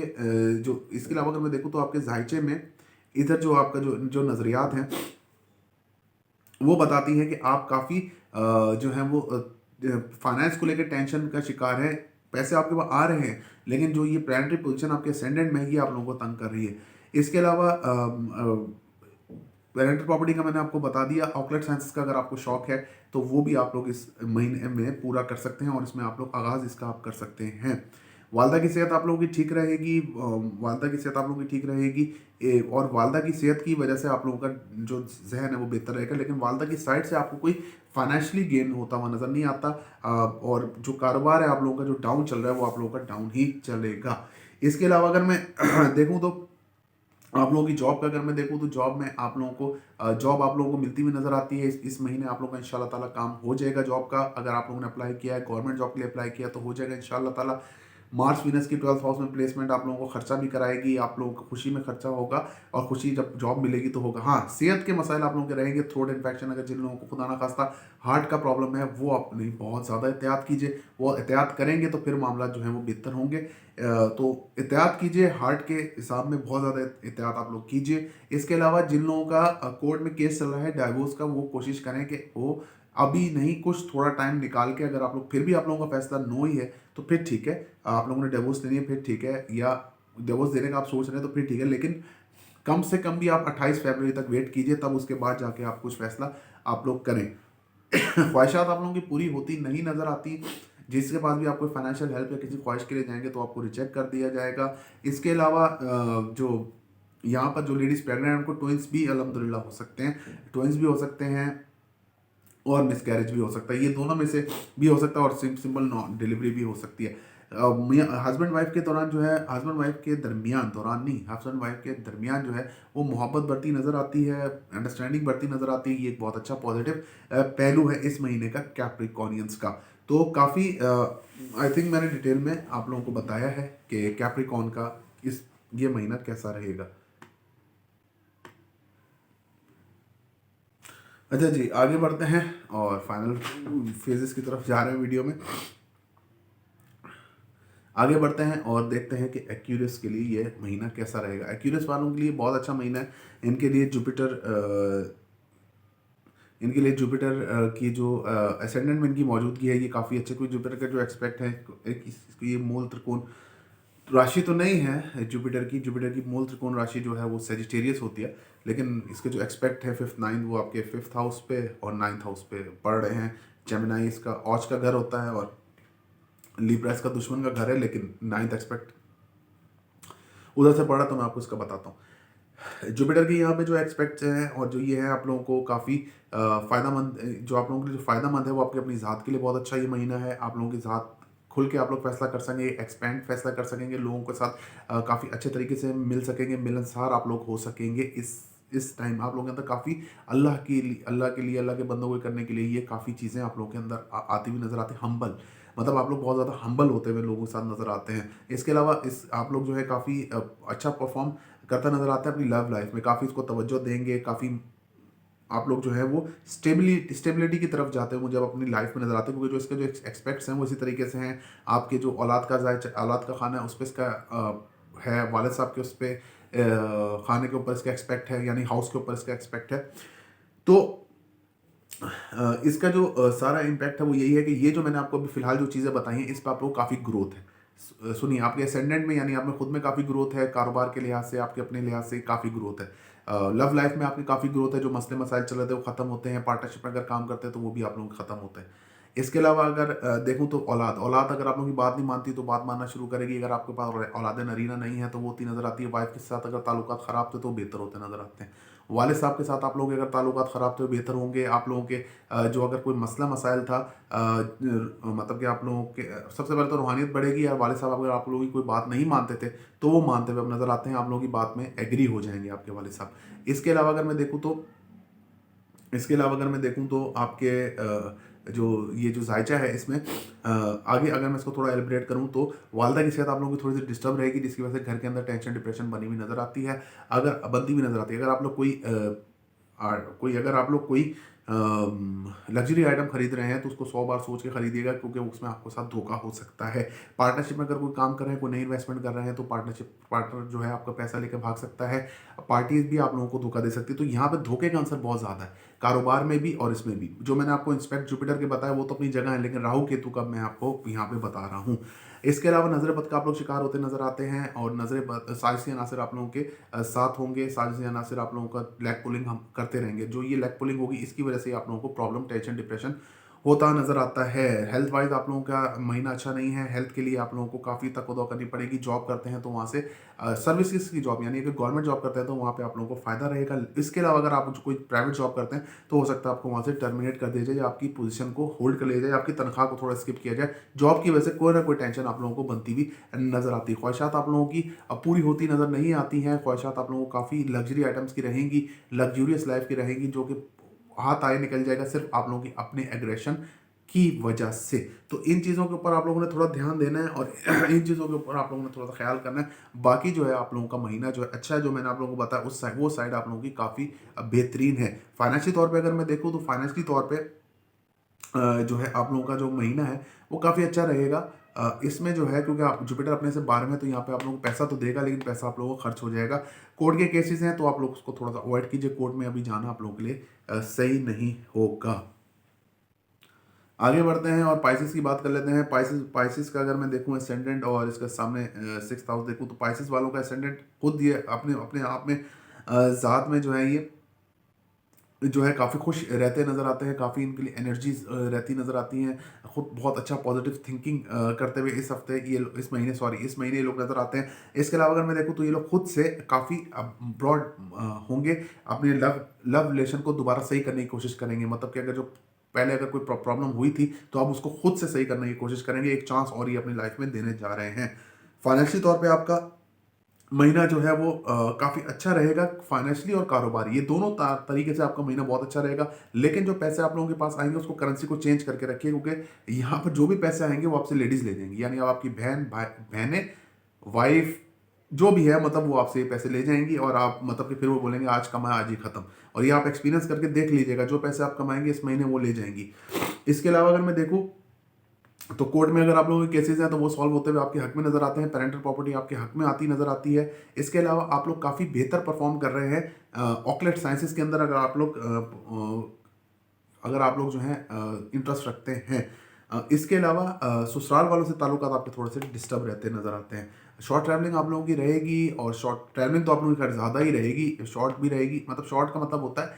इसके अलावा अगर मैं देखूँ तो आपके जायचे में इधर जो आपका जो नज़रियात हैं वो बताती है कि आप काफ़ी जो है वो फाइनेंस को लेकर टेंशन का शिकार है। पैसे आपके पास आ रहे हैं, लेकिन जो ये प्लानिटरी पोजीशन आपके असेंडेंट में है, ये आप लोगों को तंग कर रही है। इसके अलावा प्लानिटरी प्रॉपर्टी का मैंने आपको बता दिया। ऑकलेट साइंसेस का अगर आपको शौक है तो वो भी आप लोग इस महीने में पूरा कर सकते हैं, और इसमें आप लोग आगाज़ इसका आप कर सकते हैं। वालदा की सेहत आप लोगों की ठीक रहेगी। वालदा की सेहत आप लोगों की ठीक रहेगी, और वालदा की सेहत की वजह से आप लोगों का जो जहन है वो बेहतर रहेगा। लेकिन वालदा की साइड से आपको कोई फाइनेंशियली गेन होता हुआ नज़र नहीं आता, और जो कारोबार है आप लोगों का जो डाउन चल रहा है वो आप लोगों का डाउन ही चलेगा। इसके अलावा अगर मैं देखूँ तो आप लोगों की जॉब का अगर मैं देखूँ तो जॉब में आप लोगों को जॉब आप लोगों को मिलती हुई नजर आती है। इस महीने आप लोगों का इंशाल्लाह ताला काम हो जाएगा जॉब का। अगर आप लोगों ने अप्लाई किया है, गवर्नमेंट जॉब के लिए अप्लाई किया तो हो जाएगा इंशाल्लाह ताला। मार्स वीनस की 12th हाउस में प्लेसमेंट आप लोगों को खर्चा भी कराएगी, आप लोगों को खुशी में खर्चा होगा, और खुशी जब जॉब मिलेगी तो होगा। हाँ, सेहत के मसाइल आप लोगों के रहेंगे। थ्रोट इन्फेक्शन, अगर जिन लोगों को खुदा ना खास्ता हार्ट का प्रॉब्लम है, वो अपनी बहुत ज़्यादा एहतियात कीजिए। वो एहतियात करेंगे तो फिर मामला जो है वो बेहतर होंगे। तो एहतियात कीजिए, हार्ट के हिसाब में बहुत ज़्यादा एहतियात आप लोग कीजिए। इसके अलावा जिन लोगों का कोर्ट में केस चल रहा है डाइवोर्स का, वो कोशिश करें कि वो अभी नहीं, कुछ थोड़ा टाइम निकाल के, अगर आप लोग फिर भी आप लोगों का फैसला नो ही है तो फिर ठीक है, आप लोगों ने डिवोर्स लेनी है फिर ठीक है, या डिवोर्स देने का आप सोच रहे हैं तो फिर ठीक है। लेकिन कम से कम भी आप 28 फरवरी तक वेट कीजिए, तब उसके बाद जाके आप कुछ फैसला आप लोग करें। ख्वाहिशात आप लोगों की पूरी होती नहीं नज़र आती। जिसके पास भी आप कोई फाइनेंशियल हेल्प या किसी ख्वाहिश के लिए जाएंगे तो आपको रिजेक्ट कर दिया जाएगा। इसके अलावा जो यहाँ पर जो लेडीज़ प्रेग्नेंट हैं उनको ट्विंस भी अल्हम्दुलिल्लाह हो सकते हैं, ट्विंस भी हो सकते हैं, और मिसकैरेज भी हो सकता है। ये दोनों में से भी हो सकता है, और सिंपल नॉन डिलीवरी भी हो सकती है। हस्बैंड वाइफ के दौरान जो है, हस्बैंड वाइफ के दरमियान, दौरान नहीं, हस्बैंड वाइफ के दरमियान जो है वो मोहब्बत बढ़ती नज़र आती है, अंडरस्टैंडिंग बढ़ती नज़र आती है। ये एक बहुत अच्छा पॉजिटिव पहलू है इस महीने का कैप्रिकॉनियंस का। तो काफ़ी आई थिंक मैंने डिटेल में आप लोगों को बताया है कि कैप्रिकॉन का ये महीना कैसा रहेगा। अच्छा जी, आगे बढ़ते हैं और फाइनल फेजेस की तरफ जा रहे हैं वीडियो में। आगे बढ़ते हैं और देखते हैं कि एक्यूरियस के लिए ये महीना कैसा रहेगा। एक्यूरियस वालों के लिए बहुत अच्छा महीना है। इनके लिए जुपिटर की जो असेंडेंट में इनकी मौजूदगी है ये काफ़ी अच्छे, क्योंकि जुपिटर का जो एक्सपेक्ट है, ये मूल त्रिकोण राशि तो नहीं है जुपिटर की मूल त्रिकोण राशि जो है वो सेजिटेरियस होती है, लेकिन इसके जो एक्सपेक्ट है 5th 9th वो आपके 5th हाउस पे और 9th हाउस पे पड़ रहे हैं। जेमिनाई इसका ऑच का घर होता है और लिब्रा इसका दुश्मन का घर है, लेकिन 9th एक्सपेक्ट उधर से पड़ा, तो मैं आपको इसका बताता हूँ। जुपिटर की यहाँ पे जो एक्सपेक्ट्स हैं और जो ये है आप लोगों को काफ़ी फ़ायदामंद, जो आप लोगों के लिए जो फ़ायदामंद है वो आपकी अपनी ज़ात के लिए बहुत अच्छा ये महीना है। आप लोगों की ज़ात खुल के आप लोग फैसला कर सकेंगे, एक्सपेंड फैसला कर सकेंगे, लोगों के साथ काफ़ी अच्छे तरीके से मिल सकेंगे, मिलनसार आप लोग हो सकेंगे। इस टाइम आप लोगों के अंदर काफ़ी अल्लाह के लिए अल्लाह के बंदों को करने के लिए ये काफ़ी चीज़ें आप लोगों के अंदर आती हुई नज़र आती है। हम्बल, मतलब आप लोग बहुत ज़्यादा हम्बल होते हुए लोगों के साथ नज़र आते हैं। इसके अलावा आप लोग जो है काफ़ी अच्छा परफॉर्म करता नज़र आता है अपनी लव लाइफ में, काफ़ी इसको तवज्जो देंगे, काफ़ी आप लोग जो है वो स्टेबिलिटी की तरफ जाते हैं मुझे अब अपनी लाइफ में नजर आते हैं, क्योंकि जो इसके जो एक्सपेक्ट्स हैं वो इसी तरीके से हैं। आपके जो औलाद का खाना है उस पर इसका है, वालिद साहब के उस पर खाने के ऊपर इसका एक्सपेक्ट है, यानी हाउस के ऊपर इसका एक्सपेक्ट है। तो इसका जो सारा इम्पैक्ट है वो यही है कि ये जो मैंने आपको अभी फिलहाल जो चीज़ें बताई हैं इस पर आप लोग काफ़ी ग्रोथ है। सुनिए, आपके असेंडेंट में यानी आप में खुद में काफ़ी ग्रोथ है, कारोबार के लिहाज से, आपके अपने लिहाज से काफ़ी ग्रोथ है। लव लाइफ में आपकी काफ़ी ग्रोथ है, जो मसले मसाइल चल रहे थे वो ख़त्म होते हैं, पार्टनरशिप में अगर काम करते हैं तो वो भी आप लोगों के ख़त्म होते हैं। इसके अलावा अगर देखूँ तो औलाद औलाद अगर आप लोगों की बात नहीं मानती तो बात मानना शुरू करेगी। अगर आपके पास औलाद नरीना नहीं है तो वो होती नज़र आती है। वाइफ के साथ अगर ताल्लुकात ख़राब थे तो बेहतर होते नज़र आते हैं। वालिद साहब के साथ आप लोगों के अगर ताल्लुकात ख़राब थे, बेहतर होंगे। आप लोगों के जो अगर कोई मसला मसाइल था, मतलब कि आप लोगों के सबसे पहले तो रूहानियत बढ़ेगी। या वालिद साहब अगर आप लोगों की कोई बात नहीं मानते थे तो वो मानते हुए अब नज़र आते हैं, आप लोगों की बात में एग्री हो जाएंगे आपके वालिद साहब। इसके अलावा अगर मैं देखूँ तो आपके जो ये जो जायचा है इसमें आगे अगर मैं इसको थोड़ा एलिब्रेट करूँ तो वालदा की सेहत आप लोगों की थोड़ी सी डिस्टर्ब रहेगी, जिसकी वजह से घर के अंदर टेंशन डिप्रेशन बनी हुई नज़र आती है। अगर बनती हुई नज़र आती है। अगर आप लोग कोई लग्जरी आइटम खरीद रहे हैं तो उसको 100 बार सोच के खरीदिएगा, क्योंकि उसमें आपको साथ धोखा हो सकता है। पार्टनरशिप में अगर कोई काम कर रहे हैं, कोई नई इन्वेस्टमेंट कर रहे हैं तो पार्टनर जो है आपका पैसा लेकर भाग सकता है। पार्टीज भी आप लोगों को धोखा दे सकती है। तो यहाँ पे धोखे का आंसर बहुत ज़्यादा है, कारोबार में भी और इसमें भी। जो मैंने आपको इंस्पेक्ट जुपिटर के बताया वो तो अपनी जगह है, लेकिन राहु केतु का मैं आपको यहाँ पे बता रहा हूँ। इसके अलावा नजर बद का आप लोग शिकार होते नजर आते हैं, और नजर बद साजिशी अनासर आप लोगों के साथ होंगे। साजिशी अनासर आप लोगों का लेग पुलिंग हम करते रहेंगे। जो ये लेग पुलिंग होगी इसकी वजह से आप लोगों को प्रॉब्लम, टेंशन, डिप्रेशन होता नजर आता है। हेल्थ वाइज आप लोगों का महीना अच्छा नहीं है। हेल्थ के लिए आप लोगों को काफ़ी तकदो करनी पड़ेगी। जॉब करते हैं तो वहाँ से सर्विसेज की जॉब, यानी अगर गवर्नमेंट जॉब करते हैं तो वहाँ पे आप लोगों को फायदा रहेगा। इसके अलावा अगर आप कोई प्राइवेट जॉब करते हैं तो हो सकता है आपको वहाँ से टर्मिनेट कर दिया जाए, या आपकी पोजीशन को होल्ड कर लिया जाए, आपकी तनख्वाह को थोड़ा स्किप किया जाए। जॉब की वजह से कोई ना कोई टेंशन आप लोगों को बनती हुई नजर आती है। ख्वाहिशात आप लोगों की अब पूरी होती नजर नहीं आती हैं। ख्वाहिशात आप लोगों को काफ़ी लग्जरी आइटम्स की रहेंगी, लग्जूरियस लाइफ की रहेंगी, जो कि हाथ आए निकल जाएगा सिर्फ आप लोगों की अपने एग्रेशन की वजह से। तो इन चीज़ों के ऊपर आप लोगों ने थोड़ा ध्यान देना है, और इन चीज़ों के ऊपर आप लोगों ने थोड़ा सा ख्याल करना है। बाकी जो है आप लोगों का महीना जो है अच्छा है, जो मैंने आप लोगों को बताया वो साइड आप लोगों की काफ़ी बेहतरीन है। फाइनेंशियल तौर पे अगर मैं देखूँ तो फाइनेंशियली तौर पे जो है आप लोगों का जो महीना है वो काफ़ी अच्छा रहेगा। इसमें जो है, क्योंकि आप जुपिटर अपने से 12 में, तो यहाँ पे आप लोगों को पैसा तो देगा, लेकिन पैसा आप लोगों को खर्च हो जाएगा। कोर्ट के केसेस हैं तो आप लोग उसको थोड़ा सा अवॉइड कीजिए। कोर्ट में अभी जाना आप लोगों के लिए सही नहीं होगा। आगे बढ़ते हैं और पाइसिस की बात कर लेते हैं। पाइसिस का अगर मैं देखूं एसेंडेंट और इसका सामने 6th हाउस देखूं तो पाइसिस वालों का एसेंडेंट खुद ये अपने अपने आप में ज़ात में जो है ये जो है काफ़ी खुश रहते नज़र आते हैं। काफ़ी इनके लिए एनर्जीज रहती नज़र आती हैं। खुद बहुत अच्छा पॉजिटिव थिंकिंग करते हुए इस हफ्ते ये इस महीने ये लोग नज़र आते हैं। इसके अलावा अगर मैं देखूँ तो ये लोग खुद से काफ़ी ब्रॉड होंगे। अपने लव रिलेशन को दोबारा सही करने की कोशिश करेंगे। मतलब कि अगर जो पहले अगर कोई प्रॉब्लम हुई थी तो आप उसको खुद से सही करने की कोशिश करेंगे। एक चांस और ये अपनी लाइफ में देने जा रहे हैं। फाइनेंशियल तौर पे आपका महीना जो है वो काफ़ी अच्छा रहेगा। फाइनेंशियली और कारोबारी ये दोनों तरीके से आपका महीना बहुत अच्छा रहेगा। लेकिन जो पैसे आप लोगों के पास आएंगे उसको करेंसी को चेंज करके रखिए, क्योंकि यहाँ पर जो भी पैसे आएंगे वो आपसे लेडीज ले जाएंगी। यानी अब आपकी बहनें, वाइफ, जो भी है, मतलब वो आपसे पैसे ले जाएंगी, और आप मतलब कि फिर वो बोलेंगे आज कमाया आज ही खत्म। और ये आप एक्सपीरियंस करके देख लीजिएगा, जो पैसे आप कमाएंगे इस महीने वो ले जाएंगी। इसके अलावा अगर मैं देखूँ तो कोर्ट में अगर आप लोगों के केसेस हैं तो वो सॉल्व होते हुए आपके हक में नजर आते हैं। पेरेंटल प्रॉपर्टी आपके हक में आती नजर आती है। इसके अलावा आप लोग काफ़ी बेहतर परफॉर्म कर रहे हैं ऑकलेट साइंसेस के अंदर। अगर आप लोग जो है इंटरेस्ट रखते हैं। इसके अलावा ससुराल वालों से ताल्लुकात आपके थोड़े से डिस्टर्ब रहते नजर आते हैं। शॉर्ट ट्रैवलिंग आप लोगों की रहेगी, और शॉर्ट ट्रैवलिंग तो आप लोगों की खैर ज़्यादा ही रहेगी, शॉर्ट भी रहेगी। मतलब शॉर्ट का मतलब होता है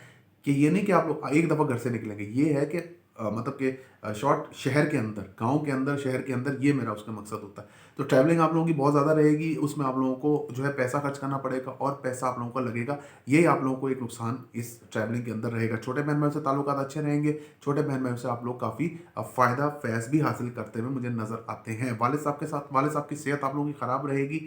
कि ये नहीं कि आप लोग एक दफ़ा घर से निकलेंगे, ये है कि मतलब कि शॉर्ट शहर के अंदर, गांव के अंदर, शहर के अंदर, ये मेरा उसका मकसद होता है। तो ट्रैवलिंग आप लोगों की बहुत ज़्यादा रहेगी। उसमें आप लोगों को जो है पैसा खर्च करना पड़ेगा, और पैसा आप लोगों का लगेगा। यही आप लोगों को एक नुकसान इस ट्रैवलिंग के अंदर रहेगा। छोटे बहन भाई से ताल्लुकात अच्छे रहेंगे। छोटे बहन भाई से आप लोग काफ़ी फ़ायदा फैज़ भी हासिल करते हुए मुझे नज़र आते हैं। वालिद साहब की सेहत आप लोगों की ख़राब रहेगी।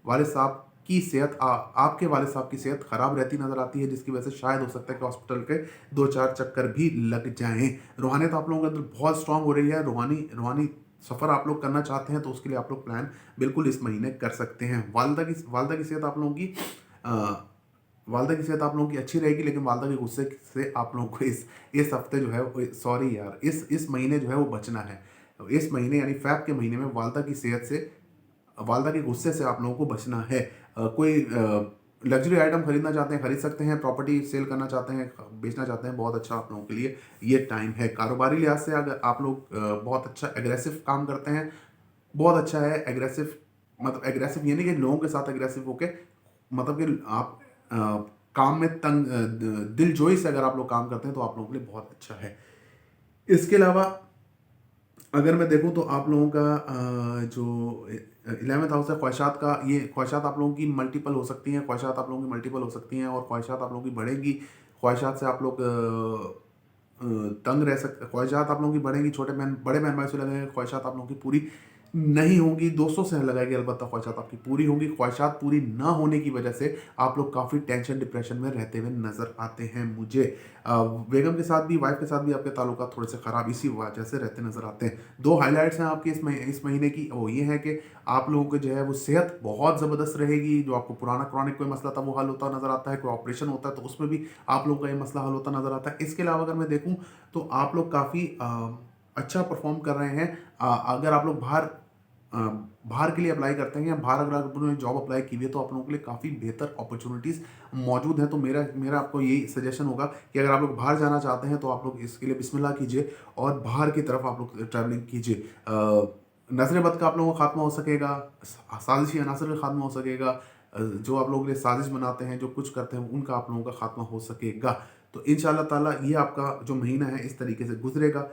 वालिद साहब की सेहत आपके वालिद साहब की सेहत खराब रहती नजर आती है, जिसकी वजह से शायद हो सकता है कि हॉस्पिटल के 2-4 चक्कर भी लग जाएं। रूहानियत आप लोगों के अंदर बहुत स्ट्रांग हो रही है। रूहानी सफ़र आप लोग करना चाहते हैं तो उसके लिए आप लोग प्लान बिल्कुल इस महीने कर सकते हैं। वालदा की सेहत आप लोगों की वालदा की सेहत आप लोगों की अच्छी रहेगी, लेकिन वालदा के गुस्से से आप लोगों को इस हफ्ते जो है, सॉरी यार, इस महीने जो है वो बचना है। इस महीने यानी फैब के महीने में वालदा के गुस्से से आप लोगों को बचना है। कोई लग्जरी आइटम खरीदना चाहते हैं, खरीद सकते हैं। प्रॉपर्टी सेल करना चाहते हैं, बेचना चाहते हैं, बहुत अच्छा आप लोगों के लिए ये टाइम है। कारोबारी लिहाज से अगर आप लोग बहुत अच्छा एग्रेसिव काम करते हैं, बहुत अच्छा है। एग्रेसिव मतलब एग्रेसिव ये नहीं कि लोगों के साथ एग्रेसिव होके, मतलब कि आप काम में दिलजोई से अगर आप लोग काम करते हैं तो आप लोगों के लिए बहुत अच्छा है। इसके अलावा अगर मैं देखूं तो आप लोगों का जो 11th हाउस है ख्वाहिशात का, ये ख्वाहिशात आप लोगों की मल्टीपल हो सकती हैं, ख्वाहिशात आप लोगों की मल्टीपल हो सकती हैं और ख्वाहिशात आप लोगों की बढ़ेंगी। ख्वाहिशात से आप लोग तंग रह सकते, ख्वाहिशात आप लोगों की बढ़ेंगी, छोटे बहन बड़े बहन भाई से लगेंगे, ख्वाहिशात आप लोगों की पूरी नहीं होंगी, दोस्तों से लगाएगी, अलबत्ता ख्वाहिशात आपकी पूरी होंगी। ख्वाहिशात पूरी ना होने की वजह से आप लोग काफ़ी टेंशन डिप्रेशन में रहते हुए नजर आते हैं मुझे। बेगम के साथ भी, वाइफ के साथ भी आपके ताल्लुकात थोड़े से ख़राब इसी वजह से रहते नजर आते हैं। दो हाईलाइट्स हैं आपके इस महीने की, वो ये है कि आप लोगों को जो है वो सेहत बहुत ज़बरदस्त रहेगी। जो आपको पुराना क्रॉनिक कोई मसला था वो हल होता नजर आता है, कोई ऑपरेशन होता है तो उसमें भी आप लोगों का ये मसला हल होता नजर आता है। इसके अलावा अगर मैं देखूँ तो आप लोग काफ़ी अच्छा परफॉर्म कर रहे हैं। अगर आप लोग बाहर के लिए अप्लाई करते हैं या बाहर अगर आप लोगों ने जॉब अप्लाई की हुई है तो आप लोगों के लिए काफ़ी बेहतर अपॉर्चुनिटीज़ मौजूद हैं। तो मेरा मेरा आपको यही सजेशन होगा कि अगर आप लोग बाहर जाना चाहते हैं तो आप लोग इसके लिए बिस्मिल्लाह कीजिए और बाहर की तरफ आप लोग ट्रैवलिंग कीजिए। नजर बद का आप लोगों का खात्मा हो सकेगा, साजिशी अनासर का खात्मा हो सकेगा, जो आप लोगों के लिए साजिश बनाते हैं, जो कुछ करते हैं, उनका आप लोगों का खात्मा हो सकेगा। तो इंशाअल्लाह ताला ये आपका जो महीना है इस तरीके से गुजरेगा।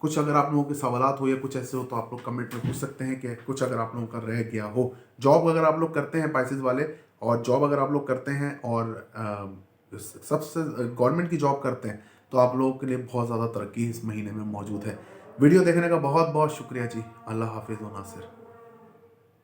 कुछ अगर आप लोगों के सवालात हो या कुछ ऐसे हो तो आप लोग कमेंट में पूछ सकते हैं कि कुछ अगर आप लोगों का रह गया हो। जॉब अगर आप लोग करते हैं पाइसेस वाले, और जॉब अगर आप लोग करते हैं और सबसे गवर्नमेंट की जॉब करते हैं तो आप लोगों के लिए बहुत ज़्यादा तरक्की इस महीने में मौजूद है। वीडियो देखने का बहुत बहुत शुक्रिया जी। अल्लाह हाफिज़ व नासिर।